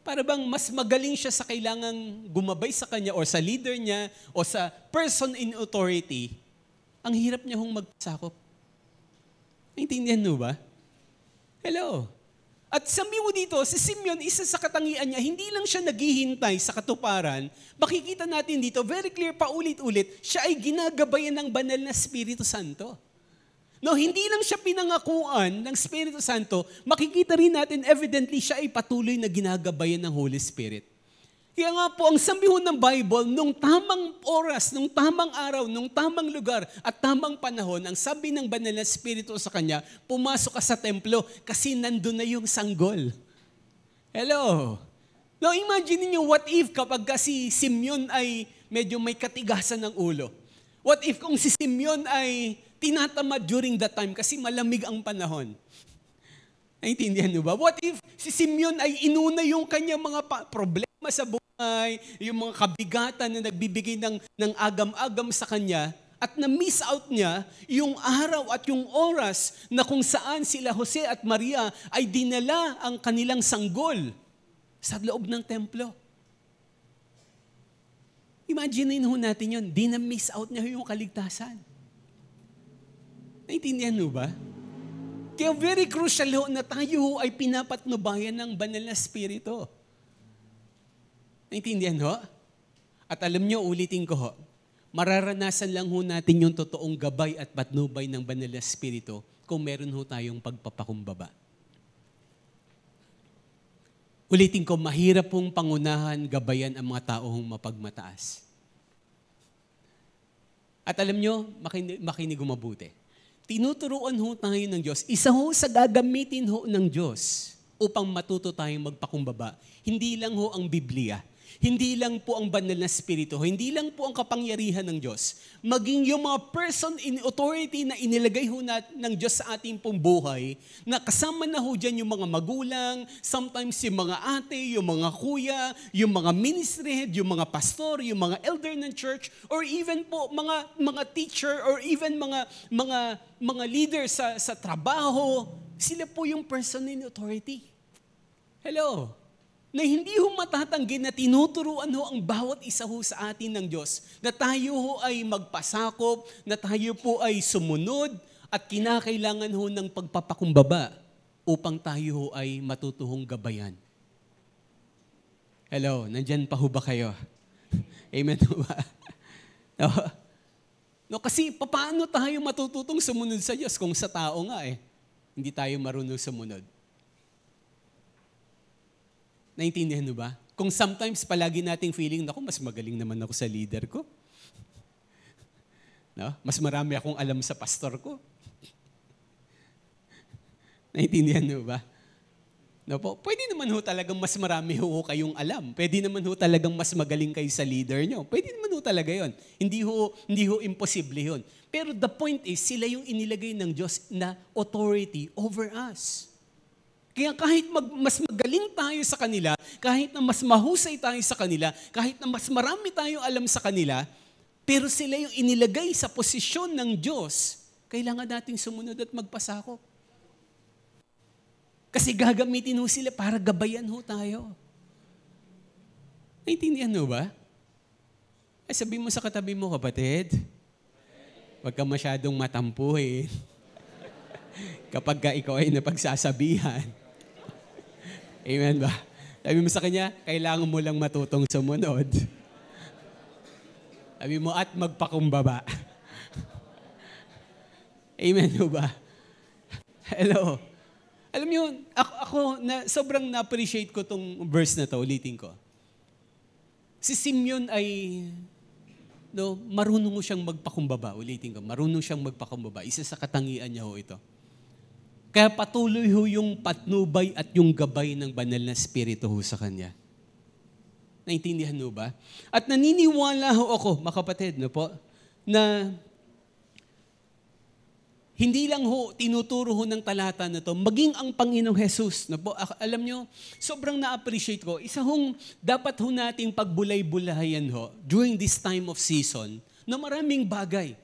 para bang mas magaling siya sa kailangang gumabay sa kanya o sa leader niya o sa person in authority, ang hirap niya hong magsakop. Naintindihan mo ba? Hello? At sabi mo dito, si Simeon, isa sa katangian niya, hindi lang siya naghihintay sa katuparan. Makikita natin dito, very clear, paulit-ulit, siya ay ginagabayan ng banal na Espiritu Santo. No, hindi lang siya pinangakuan ng Espiritu Santo, makikita rin natin, evidently, siya ay patuloy na ginagabayan ng Holy Spirit. Kaya nga po, ang sabi ng Bible, nung tamang oras, nung tamang araw, nung tamang lugar at tamang panahon, ang sabi ng banal na Espiritu sa kanya, pumasok ka sa templo kasi nandun na yung sanggol. Hello? Now imagine niyo, what if kapag si Simeon ay medyo may katigasan ng ulo? What if kung si Simeon ay tinatamad during that time kasi malamig ang panahon? Naintindihan niyo ba? What if si Simeon ay inuna yung kanyang mga problema sa buhay, yung mga kabigatan na nagbibigay ng agam-agam sa kanya at na-miss out niya yung araw at yung oras na kung saan sila Jose at Maria ay dinala ang kanilang sanggol sa loob ng templo. Imagine ho natin yun, di na-miss out niya yung kaligtasan. Naintindihan mo ba? Kaya very crucial ho na tayo ay pinapatnubayan ng banal na Espiritu. Naintindihan ho? At alam nyo, ulitin ko ho, mararanasan lang ho natin yung totoong gabay at patnubay ng banal na Espiritu kung meron ho tayong pagpapakumbaba. Ulitin ko, mahirap pong pangunahan, gabayan ang mga taong mapagmataas. At alam nyo, makinig mabuti. Tinuturuan ho tayo ng Diyos. Isa ho sa gagamitin ho ng Diyos upang matuto tayong magpakumbaba. Hindi lang ho ang Biblia. Hindi lang po ang banal na Espiritu. Hindi lang po ang kapangyarihan ng Diyos. Maging yung mga person in authority na inilagay ho ng Diyos sa ating pong buhay, na kasama na ho dyan yung mga magulang, sometimes yung mga ate, yung mga kuya, yung mga ministry head, yung mga pastor, yung mga elder ng church, or even po mga teacher, or even mga leader sa trabaho, sila po yung person in authority. Hello? Na hindi ho matatanggi na tinuturuan ho ang bawat isa ho sa atin ng Diyos, na tayo ho ay magpasakop, na tayo po ay sumunod, at kinakailangan ho ng pagpapakumbaba upang tayo ho ay matutuhong gabayan. Hello, nandyan pa ho ba kayo? Amen ho ba? No, kasi paano tayo matututong sumunod sa Diyos kung sa tao nga hindi tayo marunong sumunod? Naintindihan mo ba? Kung sometimes palagi nating feeling, naku, mas magaling naman ako sa leader ko. No? Mas marami akong alam sa pastor ko. Naintindihan mo ba? No po? Pwede naman ho talagang mas marami ho kayong alam. Pwede naman ho talagang mas magaling kayo sa leader nyo. Pwede naman ho talaga yon. Hindi ho imposible yon. Pero the point is, sila yung inilagay ng Diyos na authority over us. Kaya kahit mas magaling tayo sa kanila, kahit na mas mahusay tayo sa kanila, kahit na mas marami tayong alam sa kanila, pero sila yung inilagay sa posisyon ng Diyos, kailangan nating sumunod at magpasakop. Kasi gagamitin ho sila para gabayan ho tayo. Naintindihan mo ba? Ay, sabi mo sa katabi mo, kapatid, huwag ka masyadong matampuhin. Kapag ka ikaw ay napagsasabihan. Amen ba? Sabi mo sa kanya, kailangan mo lang matutong sumunod. Sabi mo, at magpakumbaba. Amen ba? Hello. Alam niyo, ako sobrang na-appreciate ko tong verse na to, ulitin ko. Si Simeon ay marunong mo siyang magpakumbaba. Ulitin ko, marunong siyang magpakumbaba. Isa sa katangian niya ho ito. Kaya patuloy ho yung patnubay at yung gabay ng banal na Espiritu ho sa kanya. Naintindihan ho ba? At naniniwala ho ako, mga kapatid, na hindi lang ho tinuturo ho ng talata na to, maging ang Panginoong Jesus. Alam nyo, sobrang na-appreciate ko. Isa hong dapat ho nating pagbulay-bulayan ho during this time of season na maraming bagay.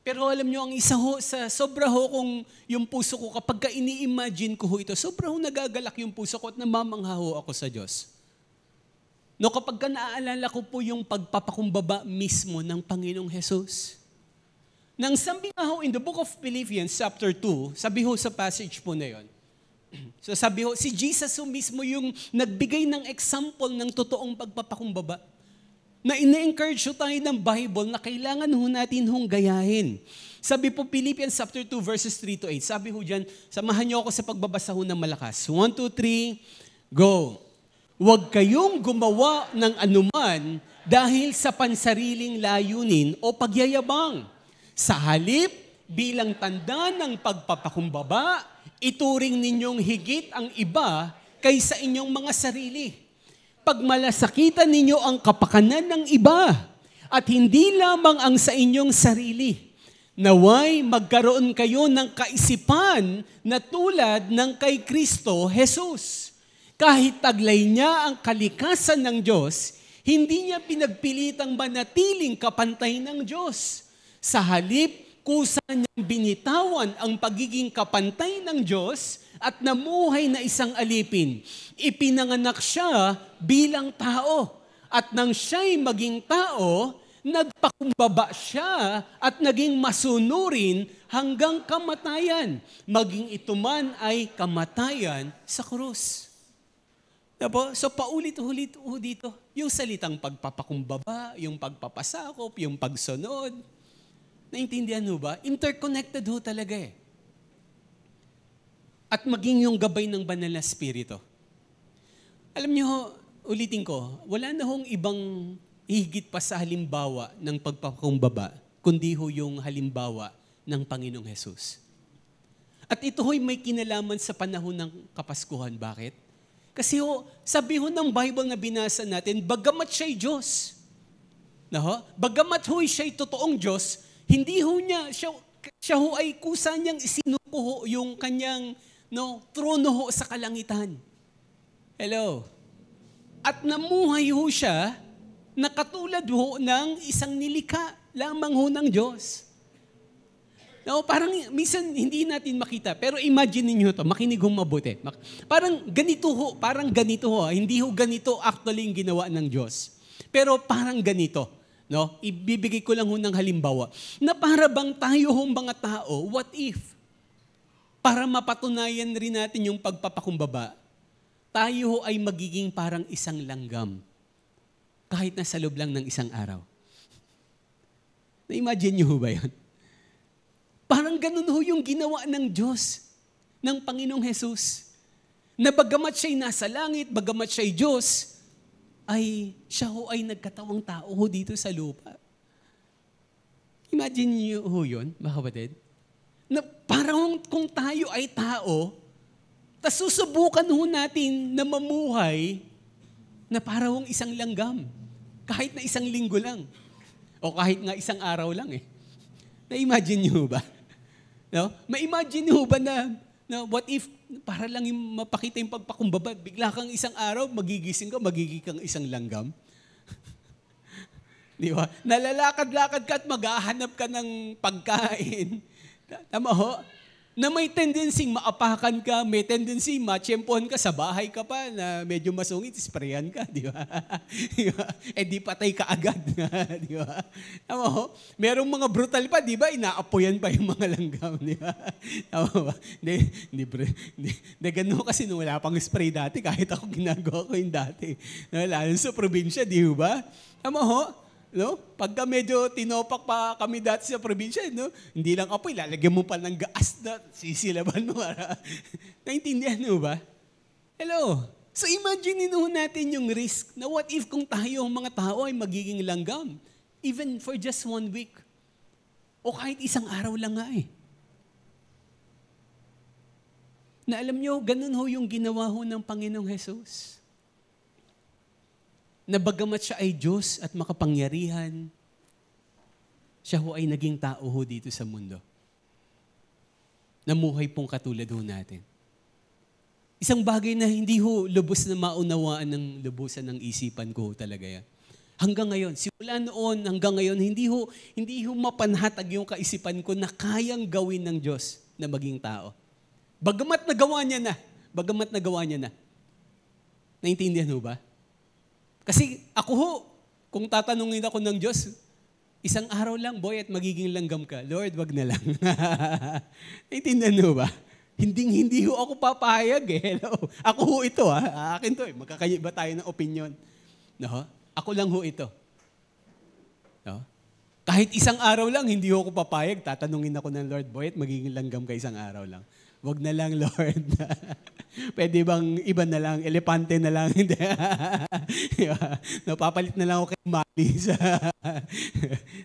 Pero alam nyo, ang isa ho, sa sobra ho kung yung puso ko, kapag ini-imagine ko ho ito, sobra ho nagagalak yung puso ko at namamangha ho ako sa Diyos. Kapag naaalala ko po yung pagpapakumbaba mismo ng Panginoong Jesus. Nang sabi nga ho in the book of Philippians chapter 2, sabi ho sa passage po na yon. So sabi ho, si Jesus ho mismo yung nagbigay ng example ng totoong pagpapakumbaba. Na ine-encourage ho tayo ng Bible na kailangan ho natin hong gayahin. Sabi po Philippians chapter 2 verses 3 to 8. Sabi ho dyan, samahan niyo ako sa pagbabasa ho ng malakas. 1, 2, 3, go! Huwag kayong gumawa ng anuman dahil sa pansariling layunin o pagyayabang. Sa halip, bilang tanda ng pagpapakumbaba, ituring ninyong higit ang iba kaysa inyong mga sarili. Pagmalasakitan ninyo ang kapakanan ng iba at hindi lamang ang sa inyong sarili. Naway magkaroon kayo ng kaisipan na tulad ng kay Kristo Jesus. Kahit taglay niya ang kalikasan ng Diyos, hindi niya pinagpilitang manatiling kapantay ng Diyos. Sa halip, kusa niyang binitawan ang pagiging kapantay ng Diyos at namuhay na isang alipin. Ipinanganak siya bilang tao. At nang siya'y maging tao, nagpakumbaba siya at naging masunurin hanggang kamatayan. Maging ito man ay kamatayan sa krus. So paulit-ulit dito, yung salitang pagpapakumbaba, yung pagpapasakop, yung pagsunod. Naintindihan ho ba? Interconnected ho talaga eh. At maging yung gabay ng banal na Espiritu. Alam niyo ho, ulitin ko, wala na hong ibang higit pa sa halimbawa ng pagpapakumbaba, kundi ho yung halimbawa ng Panginoong Jesus. At ito ho'y may kinalaman sa panahon ng Kapaskuhan. Bakit? Kasi ho, sabi ho ng Bible na binasa natin, bagamat siya'y Diyos. Bagamat ho'y siya'y totoong Diyos, hindi ho niya, siya ho ay kusa niyang isinuko ho yung kanyang trono ho sa kalangitan. Hello? At namuhay ho siya na katulad ho ng isang nilikha lamang ho ng Diyos. Parang minsan hindi natin makita, pero imagine niyo to, makinig hong mabuti. Parang ganito ho, hindi ho ganito actually yung ginawa ng Diyos. Pero parang ganito. Ibibigay ko lang ho ng halimbawa na para bang tayo hong mga tao, what if? Para mapatunayan rin natin yung pagpapakumbaba, tayo ho ay magiging parang isang langgam kahit nasa loob lang ng isang araw. Na-imagine niyo ho ba yun? Parang ganun ho yung ginawa ng Diyos, ng Panginoong Jesus. Na bagamat siya'y nasa langit, bagamat siya'y Diyos, siya ho ay nagkatawang tao ho dito sa lupa. Imagine niyo ho yun, mga kapatid. Na parang kung tayo ay tao, tas susubukan ho natin na mamuhay na parang isang langgam. Kahit na isang linggo lang. O kahit nga isang araw lang eh. Na-imagine niyo ba? Ma-imagine niyo ba na what if para lang yung mapakita yung pagpakumbaba, bigla kang isang araw, magigising ka, magiging kang isang langgam. Di ba? Nalalakad-lakad ka at maghahanap ka ng pagkain. Tama ho? na may tendency maapakan ka, may tendency matsyempohan ka, sa bahay ka pa na medyo masungit, sprayan ka, di ba? Di ba? Eh di patay ka agad, di ba? Tama ho? Merong mga brutal pa, di ba? Inaapoyan pa yung mga langgam, di ba? Tama ba? Hindi, ganun kasi nung wala pang spray dati, kahit ako ginagawa ko yung dati. Lalo sa probinsya, di ba? Tama ho? No? Pagka medyo tinopak pa kami dati sa probinsya, no? Hindi lang apoy, lalagyan mo pa ng gas na sisilaban mo. Naintindihan mo ba? Hello? So imagine natin yung risk na what if kung tayo mga tao ay magiging langgam, even for just 1 week, o kahit isang araw lang nga eh. Na alam nyo, ganun ho yung ginawa ho ng Panginoong Jesus. Na bagamat siya ay Diyos at makapangyarihan, siya ho ay naging tao ho dito sa mundo. Namuhay pong katulad ho natin. Isang bagay na hindi ho lubos na maunawaan ng lubusan ng isipan ko talaga yan. Hanggang ngayon, simula noon hanggang ngayon, hindi ho mapanhatag yung kaisipan ko na kayang gawin ng Diyos na maging tao. Bagamat nagawa niya na. Naintindihan ho ba? Kasi ako ho, kung tatanungin ako ng Diyos, isang araw lang, boy, at magiging langgam ka. Lord, wag na lang. Naintindihan mo ba? Hindi ho ako papayag eh. Hello. Ako ho ito ha. Akin to eh. Magkakaiba tayo ng opinion. No? Ako lang ho ito. No? Kahit isang araw lang, hindi ho ako papayag. Tatanungin ako ng Lord, boy, at magiging langgam ka isang araw lang. Wag na lang, Lord. Pwede bang iba na lang, elepante na lang? Hindi. Napapalit na lang ako kay Mali.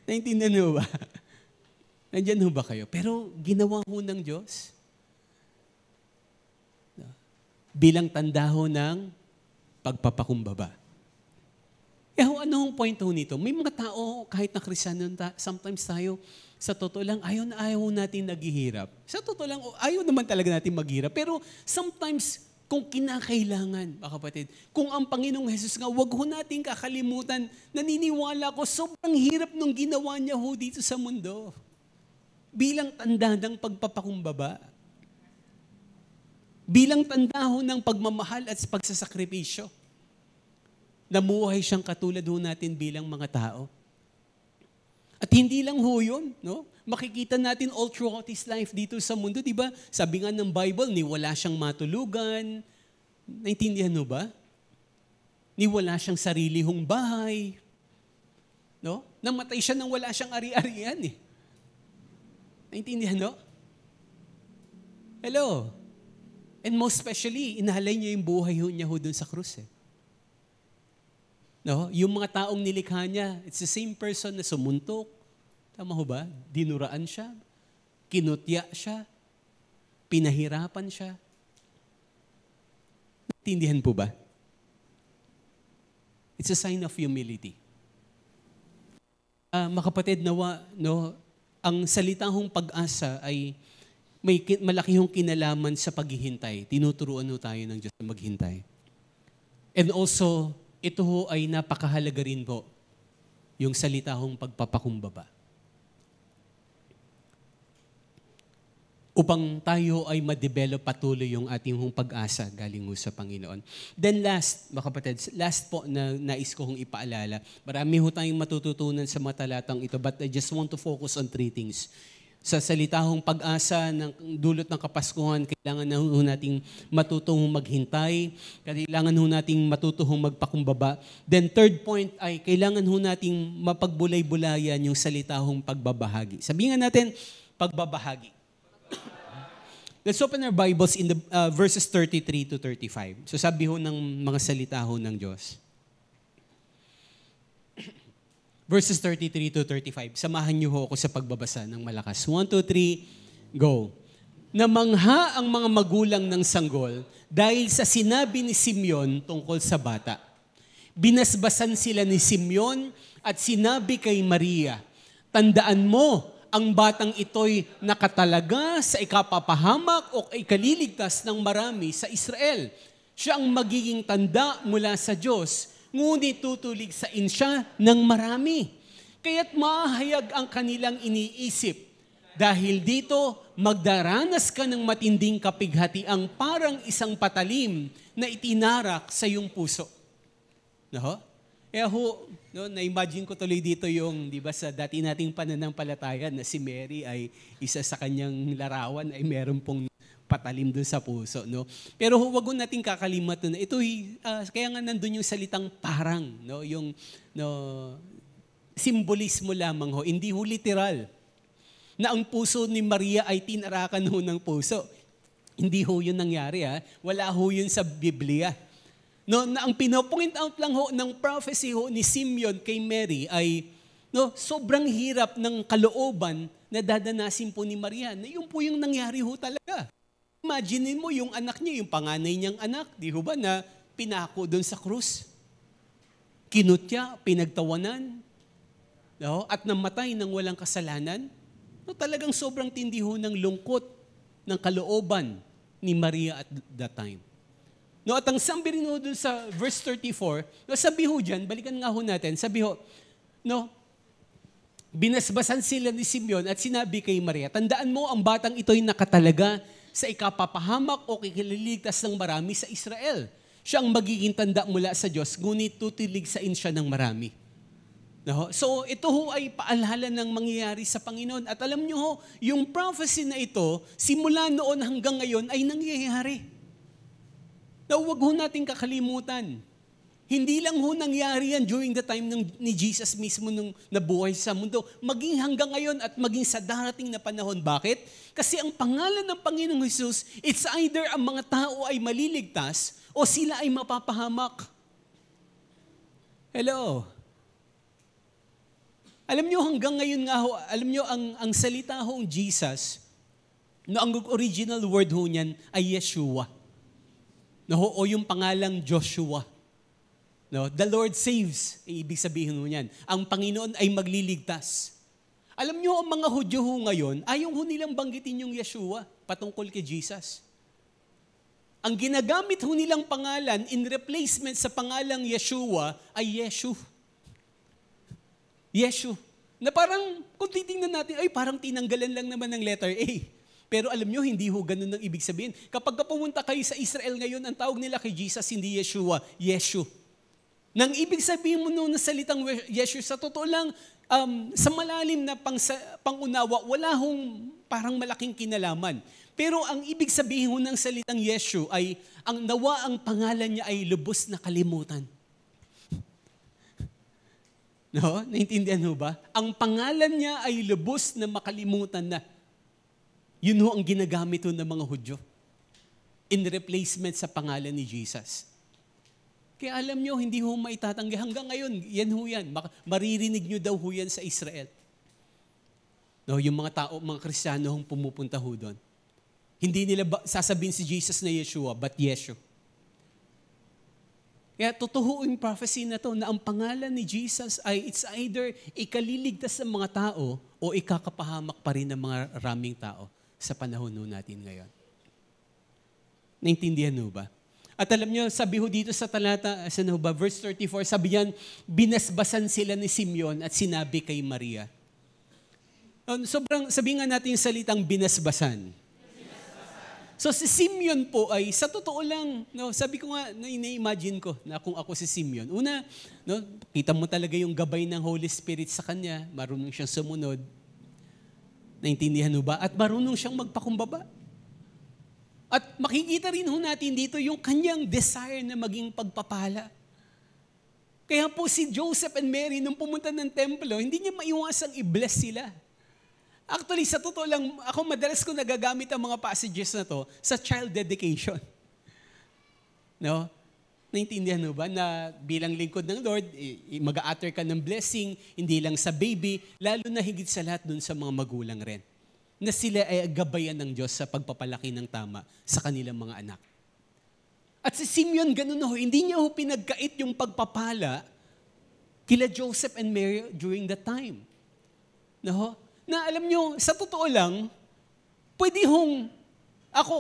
Naintindihan mo ba? Nandyan ho ba kayo? Pero ginawa ho ng Diyos bilang tanda ho ng pagpapakumbaba. Eh, anong point ho nito? May mga tao, kahit na Kristiyano, sometimes tayo, sa totoo lang, ayaw natin naghihirap. Sa totoo lang, ayaw naman talaga natin maghirap. Pero sometimes, kung kinakailangan, mga kapatid, kung ang Panginoong Jesus nga, wag ho natin kakalimutan, naniniwala ko, sobrang hirap nung ginawa niya ho dito sa mundo. Bilang tanda ng pagpapakumbaba. Bilang tanda ho ng pagmamahal at pagsasakripisyo. Namuhay siyang katulad ho natin bilang mga tao. At hindi lang ho yun, no? Makikita natin all throughout his life dito sa mundo, di ba? Sabi nga ng Bible, ni wala siyang matulugan. Naintindihan mo ba? Ni wala siyang sarili hong bahay. No? Namatay siya nang wala siyang ari-arian eh. Naintindihan, no? Hello? And most especially, inahalay niya yung buhay niya ho dun sa krus eh. No? Yung mga taong nilikha niya, it's the same person na sumuntok. Tama ho ba? Dinuraan siya, kinutya siya, pinahirapan siya. Naintindihan po ba? It's a sign of humility. Mga kapatid, ang salitang pag-asa ay may malaki hong kinalaman sa paghihintay. Tinuturuan ho tayo ng Diyos na maghintay. And also, ito ho ay napakahalaga rin po, yung salita hong pagpapakumbaba. Upang tayo ay ma-develop patuloy yung ating hong pag-asa galing ho sa Panginoon. Then last, mga kapatid, last po na nais ko hong ipaalala. Marami ho tayong matututunan sa matalatang ito, but I just want to focus on 3 things. Sa salita hong pag-asa ng dulot ng Kapaskuhan, kailangan na ho nating matutong maghintay, kailangan ho nating matutong magpakumbaba. Then third point ay kailangan ho nating mapagbulay-bulayan yung salita hong pagbabahagi. Sabihin nga natin, pagbabahagi. Let's open our Bibles in the verses 33 to 35. So sabi ho ng mga salita ho ng Diyos. Verses 33 to 35. Samahan niyo ho ako sa pagbabasa ng malakas. 1, 2, 3, go. Namangha ang mga magulang ng sanggol dahil sa sinabi ni Simeon tungkol sa bata. Binasbasan sila ni Simeon at sinabi kay Maria, tandaan mo, ang batang ito'y nakatalaga sa ikapapahamak o ikaliligtas ng marami sa Israel. Siya ang magiging tanda mula sa Diyos, ngunit tutulig sa insya ng marami. Kaya't mahayag ang kanilang iniisip. Dahil dito, magdaranas ka ng matinding kapighatiang parang isang patalim na itinarak sa iyong puso. No? Kaya na-imagine ko tuloy dito yung, di ba, sa dati nating pananampalataya na si Mary ay isa sa kanyang larawan ay meron pong patalim doon sa puso. No? Pero huwag nating kakalimutan na ito, kaya nga nandun yung salitang parang, no? Yung simbolismo lamang ho, hindi ho literal. Na ang puso ni Maria ay tinarakan ho ng puso. Hindi ho yun nangyari. Wala ho yun sa Biblia. No, na ang pinopoint out lang ho ng prophecy ho ni Simeon kay Mary ay sobrang hirap ng kalooban na dadanasin po ni Maria. Na yun po yung nangyari ho talaga. Imagine mo yung anak niya, yung panganay niyang anak, di ho ba, na pinako doon sa krus. Kinutya, pinagtawanan, at namatay ng walang kasalanan. Talagang sobrang tindi ho ng lungkot ng kalooban ni Maria at that time. At ang sabi rin ho dun sa verse 34, sabi ho dyan, balikan nga ho natin, sabi ho, binasbasan sila ni Simeon at sinabi kay Maria, tandaan mo, ang batang ito'y nakatalaga sa ikapapahamak o kikililigtas ng marami sa Israel. Siya ang magiging tanda mula sa Diyos, ngunit tutiligsain siya ng marami. So ito ho ay paalala ng mangyayari sa Panginoon. At alam nyo ho, yung prophecy na ito, simula noon hanggang ngayon ay nangyayari. Huwag ho natin kakalimutan. Hindi lang ho nangyari yan during the time ni Jesus mismo nung nabuhay sa mundo. Maging hanggang ngayon at maging sa darating na panahon. Bakit? Kasi ang pangalan ng Panginoong Jesus, it's either ang mga tao ay maliligtas o sila ay mapapahamak. Hello? Alam nyo, hanggang ngayon nga ho, alam nyo, ang salita hong Jesus, ang original word ho niyan ay Yeshua. O yung pangalang Joshua. The Lord saves, ibig sabihin ho niyan. Ang Panginoon ay magliligtas. Alam nyo, ang mga Hudyo ho ngayon, ayaw ho nilang banggitin yung Yeshua patungkol kay Jesus. Ang ginagamit ho nilang pangalan in replacement sa pangalang Yeshua ay Yeshu. Yeshu. Na parang, kung titingnan natin, ay parang tinanggalan lang naman ng letter A. Pero alam nyo, hindi ho ganun ang ibig sabihin. Kapag pumunta kayo sa Israel ngayon, ang tawag nila kay Jesus, hindi Yeshua, Yeshu. Nang ibig sabihin mo noon na salitang Yeshu, sa totoo lang, sa malalim na pangunawa, wala hong parang malaking kinalaman. Pero ang ibig sabihin ho ng salitang Yeshu ay, ang nawa ang pangalan niya ay lubos na kalimutan. Naintindihan ho ba? Ang pangalan niya ay lubos na makalimutan na. Yun ho ang ginagamit ho ng mga Hudyo in replacement sa pangalan ni Jesus. Kaya alam nyo, hindi ho maitatanggi. Hanggang ngayon, yan ho yan. Maririnig nyo daw ho yan sa Israel. Yung mga tao, mga Kristiyano hong pumupunta ho doon. Hindi nila sasabihin si Jesus na Yeshua, but Yeshu. Kaya totoo yung prophecy na to na ang pangalan ni Jesus ay it's either ikaliligtas ng mga tao o ikakapahamak pa rin ng mga raming tao sa panahon natin ngayon. Naintindihan ho ba? At alam nyo, sabi ho dito sa talata, verse 34, sabi yan, binasbasan sila ni Simeon at sinabi kay Maria. Sabi nga natin yung salitang binasbasan. So si Simeon po ay, sa totoo lang, sabi ko nga, na-imagine ko na kung ako si Simeon. Una, kita mo talaga yung gabay ng Holy Spirit sa kanya, marunong siyang sumunod. Naintindihan mo ba? At marunong siyang magpakumbaba. At makikita rin ho natin dito yung kanyang desire na maging pagpapala. Kaya po si Joseph and Mary, nung pumunta ng templo, hindi niya maiwasang i-bless sila. Actually, sa totoo lang, ako madalas ko nagagamit ang mga passages na to sa child dedication. Naintindihan mo ba na bilang lingkod ng Lord, mag-a-utter ka ng blessing, hindi lang sa baby, lalo na higit sa lahat dun sa mga magulang rin. Na sila ay gabayan ng Diyos sa pagpapalaki ng tama sa kanilang mga anak. At si Simeon, ganun ho, hindi niya ho pinagkait yung pagpapala kila Joseph and Mary during that time. Na alam nyo, sa totoo lang, pwede hong,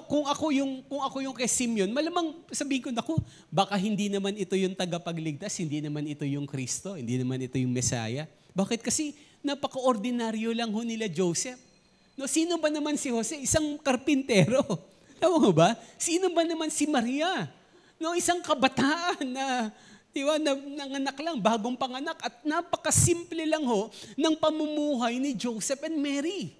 kung ako yung kay Simeon, malamang sabihin ko, naku, baka hindi naman ito yung tagapagligtas, hindi naman ito yung Kristo, hindi naman ito yung Messiah. Bakit? Kasi napaka-ordinaryo lang ho nila Joseph. No, sino ba naman si Jose? Isang karpintero. Tama mo ba? Sino ba naman si Maria? No, isang kabataan na, di ba, nanganak lang, bagong panganak. At napakasimple lang ho ng pamumuhay ni Joseph and Mary.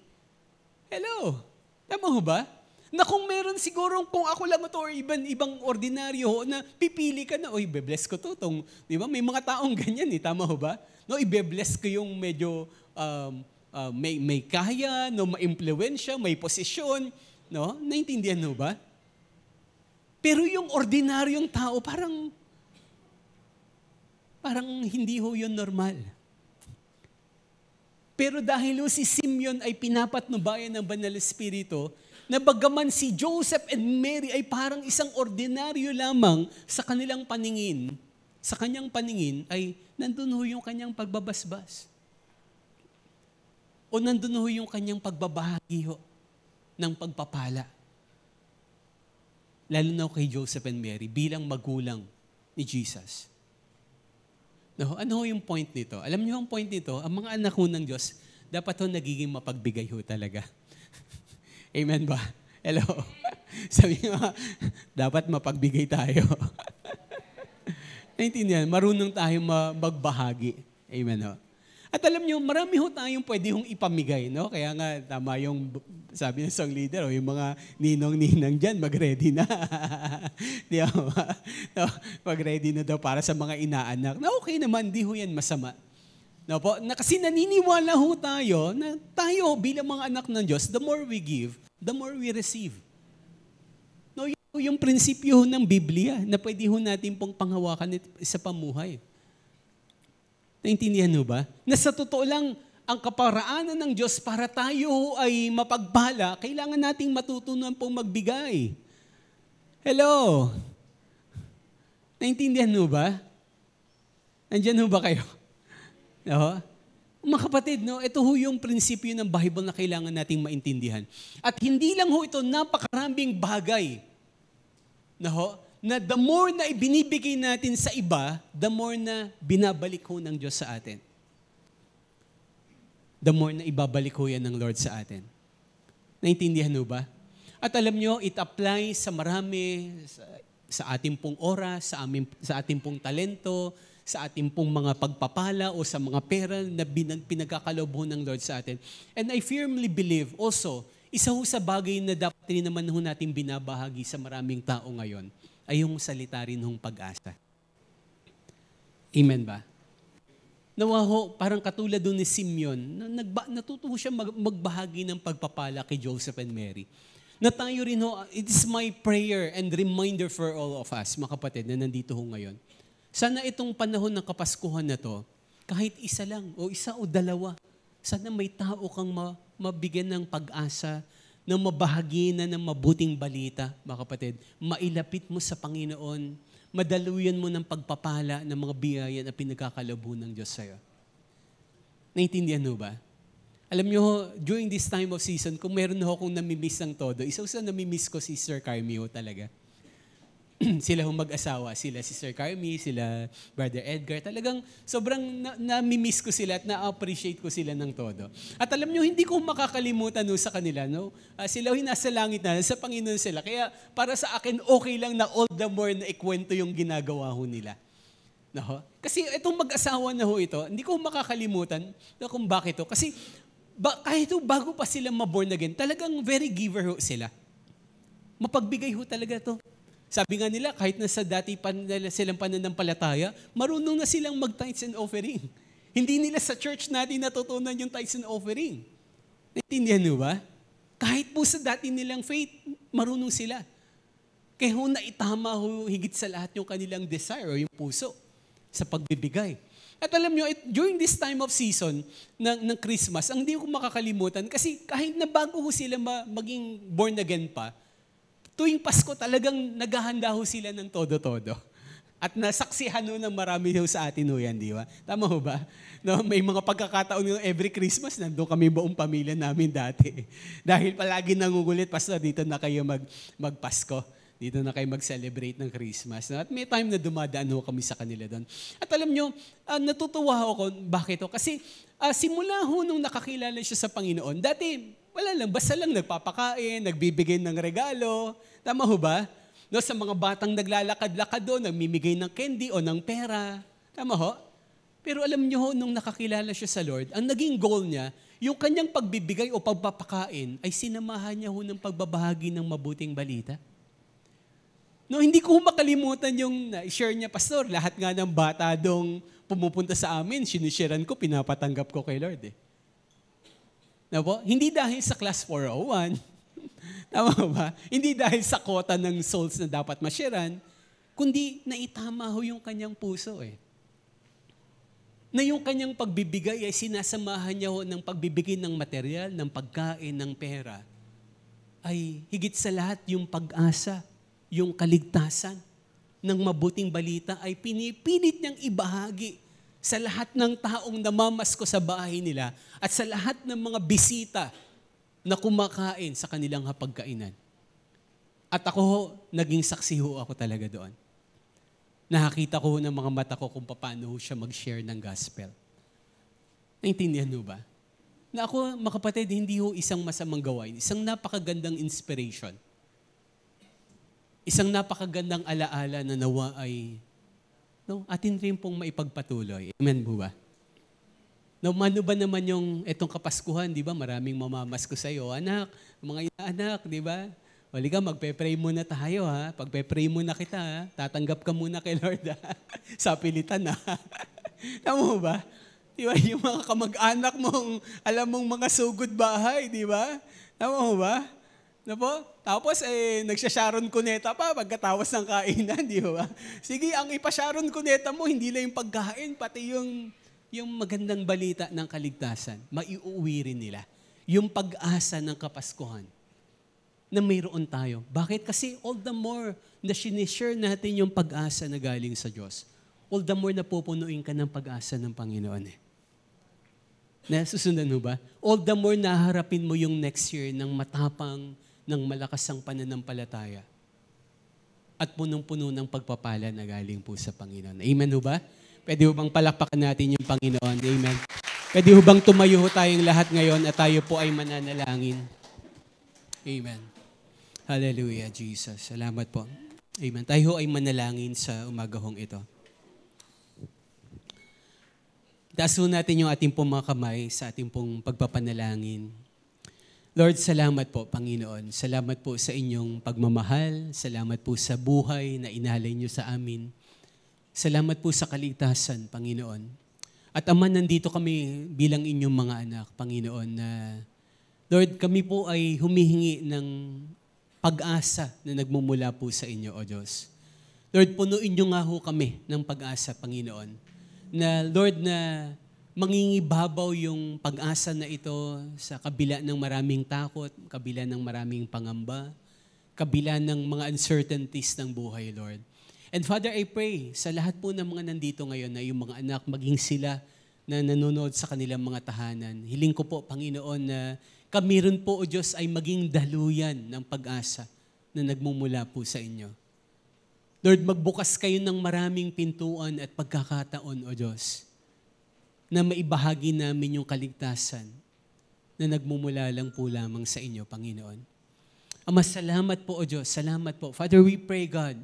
Hello? Tama ho ba? Na kung meron siguro, kung ako lang ito or ibang ordinaryo ho, na pipili ka na, oy, be-bless ko to. Di ba? May mga taong ganyan, tama ho ba? No, i-bless ko yung medyo may kaya, no, ma-impluensya, may posisyon. No? Naintindihan ho ba? Pero yung ordinaryong tao, parang hindi ho yun normal. Pero dahil ho si Simeon ay pinapatnubayan ng Banal Espiritu, na bagaman si Joseph and Mary ay parang isang ordinaryo lamang sa kanilang paningin, sa kanyang paningin ay nandun ho yung kanyang pagbabasbas. O nandun ho yung kanyang pagbabahagi ho ng pagpapala. Lalo na kay Joseph and Mary bilang magulang ni Jesus. No, ano yung point nito? Alam niyo ang point nito? Ang mga anak ho ng Diyos, dapat ho nagiging mapagbigay ho talaga. Amen ba? Hello? Sabi nga, dapat mapagbigay tayo. Naintindihan? Marunong tayo magbahagi. Amen ho? At alam nyo, marami ho tayong pwede hong ipamigay, no? Kaya nga, tama yung sabi ng song leader, yung mga ninong-ninang dyan, mag-ready na. Di ba? No, mag-ready na daw para sa mga inaanak. Na okay naman, di ho yan masama. No, po? Kasi naniniwala ho tayo na tayo bilang mga anak ng Diyos, the more we give, the more we receive. No, yung prinsipyo ng Biblia na pwede ho natin pong panghawakan sa pamuhay. Naintindihan mo ba? Na sa totoo lang, ang kaparaanan ng Diyos para tayo ay mapagpala, kailangan nating matutunan pong magbigay. Hello? Naintindihan mo ba? Nandiyan ho ba kayo? No? Mga kapatid, no, ito ho yung prinsipyo ng Bible na kailangan nating maintindihan. At hindi lang ho ito napakaraming bagay. No? Na the more na ibinibigay natin sa iba, the more na binabalik ho ng Diyos sa atin. The more na ibabalik ho yan ng Lord sa atin. Naintindihan ho ba? At alam nyo, it applies sa marami, sa ating pong oras, sa ating pong talento, sa ating pong mga pagpapala o sa mga pera na pinagkakaloob ho ng Lord sa atin. And I firmly believe also, isa ho sa bagay na dapat rin naman ho natin binabahagi sa maraming tao ngayon, ay yung salita rin hong pag-asa. Amen ba? Nawa ho, parang katulad doon ni Simeon, natuto siya magbahagi ng pagpapala kay Joseph and Mary. Na tayo rin ho, it is my prayer and reminder for all of us, mga kapatid, na nandito ho ngayon. Sana itong panahon ng Kapaskuhan na to, kahit isa lang o isa o dalawa, sana may tao kang mabigyan ng pag-asa, na mabahagi na ng mabuting balita, mga kapatid. Mailapit mo sa Panginoon, madaluyan mo ng pagpapala ng mga biyaya na pinagkakaloob ng Diyos sa'yo. Naintindihan mo ba? Alam nyo, during this time of season, kung meron ho akong namimiss ng todo, isa sa namimiss ko si Sir Carmio talaga. Sila hong mag-asawa, sila si Sir Carmi, sila Brother Edgar. Talagang sobrang namimiss ko sila at na-appreciate ko sila ng todo. At alam nyo, hindi ko makakalimutan sa kanila. No? Sila yung nasa langit na, sa Panginoon sila. Kaya para sa akin, okay lang na all the more na ikwento yung ginagawa ho nila. No? Kasi itong mag-asawa na ho ito, hindi ko makakalimutan kung bakit to. Kasi kahit bago pa sila ma-born again, talagang very giver ho sila. Mapagbigay ho talaga to. Sabi nga nila, kahit na sa dati silang pananampalataya, marunong na silang mag-tithes and offering. Hindi nila sa church natin natutunan yung tithes and offering. Naintindihan nyo ba? Kahit po sa dati nilang faith, marunong sila. Kaya ho naitama ho higit sa lahat yung kanilang desire o yung puso sa pagbibigay. At alam nyo, during this time of season ng Christmas, ang hindi ko makakalimutan, kasi kahit na bago ho sila maging born again pa, tuwing Pasko talagang naghahanda ho sila ng todo-todo. At nasaksihan ho ng marami ho sa atin ho yan, di ba? Tama ho ba? No, may mga pagkakataon every Christmas, nandun kami buong pamilya namin dati. Dahil palagi nangungulit, Pastor, dito na kayo magpasko. Dito na kayo mag-celebrate ng Christmas. At may time na dumadaan ho kami sa kanila doon. At alam nyo, natutuwa ako bakit ho? Kasi simula ho nung nakakilala siya sa Panginoon, dati Wala lang, basta lang nagpapakain, nagbibigay ng regalo. Tama ho ba? No, sa mga batang naglalakad-lakad doon, nagmimigay ng candy o ng pera. Tama ho? Pero alam niyo ho, nung nakakilala siya sa Lord, ang naging goal niya, yung kanyang pagbibigay o pagpapakain ay sinamahan niya ho ng pagbabahagi ng mabuting balita. No, hindi ko makalimutan yung share niya, Pastor. Lahat nga ng bata dong pumupunta sa amin, sinisharean ko, pinapatanggap ko kay Lord eh. No po? Hindi dahil sa class 401, tama ba? Hindi dahil sa quota ng souls na dapat masharean, kundi naitama ho yung kanyang puso eh. Na yung kanyang pagbibigay ay sinasamahan niya ho ng pagbibigay ng material, ng pagkain, ng pera, ay higit sa lahat yung pag-asa, yung kaligtasan ng mabuting balita ay pinipilit niyang ibahagi sa lahat ng taong namamasko sa bahay nila at sa lahat ng mga bisita na kumakain sa kanilang hapagkainan. At ako ho, naging saksi ho ako talaga doon. Nakakita ko ng mga mata ko kung paano siya mag-share ng gospel. Naintindihan mo ba? Na ako, mga kapatid, hindi ho isang masamang gawain. Isang napakagandang inspiration. Isang napakagandang alaala na nawa ay atin rin pong maipagpatuloy. Amen po ba? Mano ba naman yung etong Kapaskuhan, di ba? Maraming mamamasko sa iyo. Anak, mga inaanak, di ba? Wali ka, magpe-pray muna tayo ha. Pagpe-pray muna kita ha. Tatanggap ka muna kay Lord ha. Sa pilitan ha. Tama mo ba? Di ba? Yung mga kamag-anak mong, alam mong mga sugod bahay, di ba? Tama mo ba? Na po? Tapos nagsasharon kuneta pa pagkatapos ng kainan, di ba? Sige, ang ipasharon kuneta mo, hindi lang yung pagkain, pati yung magandang balita ng kaligtasan, maiuwi rin nila. Yung pag-asa ng Kapaskuhan na mayroon tayo. Bakit? Kasi all the more na sinishare natin yung pag-asa na galing sa Diyos, all the more na pupunuin ka ng pag-asa ng Panginoon eh. Nasusundan mo ba? All the more naharapin mo yung next year ng matapang, ng malakas ang pananampalataya at punong-puno ng pagpapala na galing po sa Panginoon. Amen ho ba? Pwede ho bang palakpakan natin yung Panginoon? Amen. Pwede ho bang tumayo ho tayong lahat ngayon at tayo po ay mananalangin? Amen. Hallelujah, Jesus. Salamat po. Amen. Tayo ho ay manalangin sa umagahong ito. Taas ho natin yung ating pong mga kamay sa ating pong pagpapanalangin. Lord, salamat po, Panginoon. Salamat po sa inyong pagmamahal. Salamat po sa buhay na inalay niyo sa amin. Salamat po sa kaligtasan, Panginoon. At Ama, nandito kami bilang inyong mga anak, Panginoon, na Lord, kami po ay humihingi ng pag-asa na nagmumula po sa inyo, O Diyos. Lord, punuin niyo nga ho kami ng pag-asa, Panginoon. Na Lord, na mangingibabaw yung pag-asa na ito sa kabila ng maraming takot, kabila ng maraming pangamba, kabila ng mga uncertainties ng buhay, Lord. And Father, I pray sa lahat po ng mga nandito ngayon na yung mga anak, maging sila na nanonood sa kanilang mga tahanan. Hiling ko po, Panginoon, na kami rin po, O Diyos, ay maging daluyan ng pag-asa na nagmumula po sa inyo. Lord, magbukas kayo ng maraming pintuan at pagkakataon, O Diyos, na maibahagi namin yung kaligtasan na nagmumula lang po lamang sa inyo, Panginoon. Ama, salamat po, O Diyos. Salamat po. Father, we pray, God,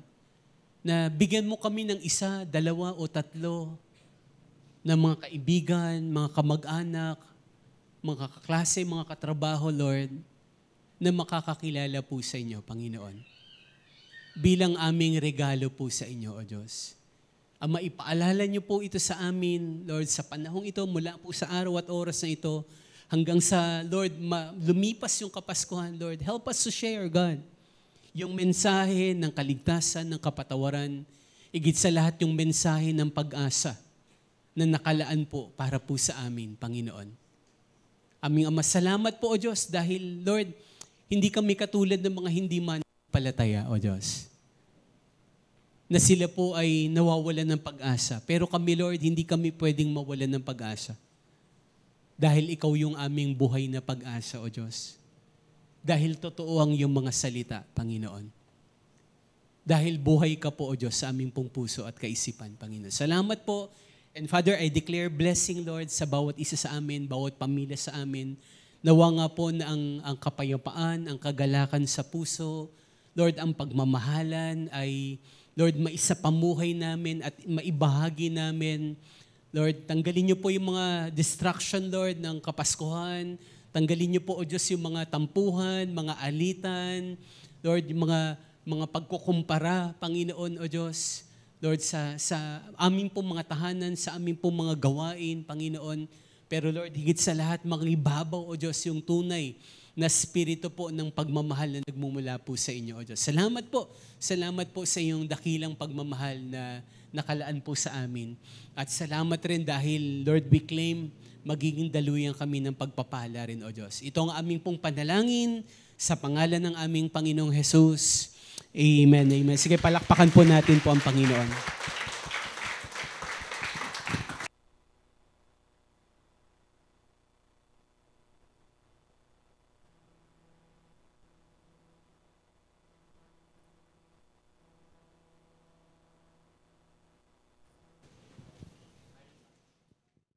na bigyan mo kami ng 1, 2 o 3 na mga kaibigan, mga kamag-anak, mga kaklase, mga katrabaho, Lord, na makakakilala po sa inyo, Panginoon. Bilang aming regalo po sa inyo, O Diyos. Ama, ipaalala niyo po ito sa amin, Lord, sa panahong ito, mula po sa araw at oras na ito, hanggang sa, Lord, lumipas yung Kapaskuhan, Lord. Help us to share, God, yung mensahe ng kaligtasan, ng kapatawaran, igit sa lahat yung mensahe ng pag-asa na nakalaan po para po sa amin, Panginoon. Aming Ama, salamat po, O Diyos, dahil, Lord, hindi kami katulad ng mga hindi mananampalataya, O Diyos, na sila po ay nawawalan ng pag-asa. Pero kami, Lord, hindi kami pwedeng mawalan ng pag-asa. Dahil ikaw yung aming buhay na pag-asa, O Diyos. Dahil totoo ang iyong mga salita, Panginoon. Dahil buhay ka po, O Diyos, sa aming pong puso at kaisipan, Panginoon. Salamat po. And Father, I declare blessing, Lord, sa bawat isa sa amin, bawat pamilya sa amin, Nawa nga po na ang kapayapaan, ang kagalakan sa puso, Lord, ang pagmamahalan ay, Lord, maisapamuhay namin at maibahagi namin. Lord, tanggalin niyo po yung mga distraction, Lord, ng Kapaskuhan. Tanggalin niyo po, O Diyos, yung mga tampuhan, mga alitan. Lord, yung mga pagkukumpara, Panginoon, O Diyos. Lord, sa aming pong mga tahanan, sa aming pong mga gawain, Panginoon. Pero Lord, higit sa lahat, makibabaw, O Diyos, yung tunay na spirito po ng pagmamahal na nagmumula po sa inyo, O Diyos. Salamat po. Salamat po sa iyong dakilang pagmamahal na nakalaan po sa amin. At salamat rin dahil, Lord, we claim magiging daluyan kami ng pagpapala rin, O Diyos. Ito ang aming pong panalangin sa pangalan ng aming Panginoong Jesus. Amen, amen. Sige, palakpakan po natin po ang Panginoon.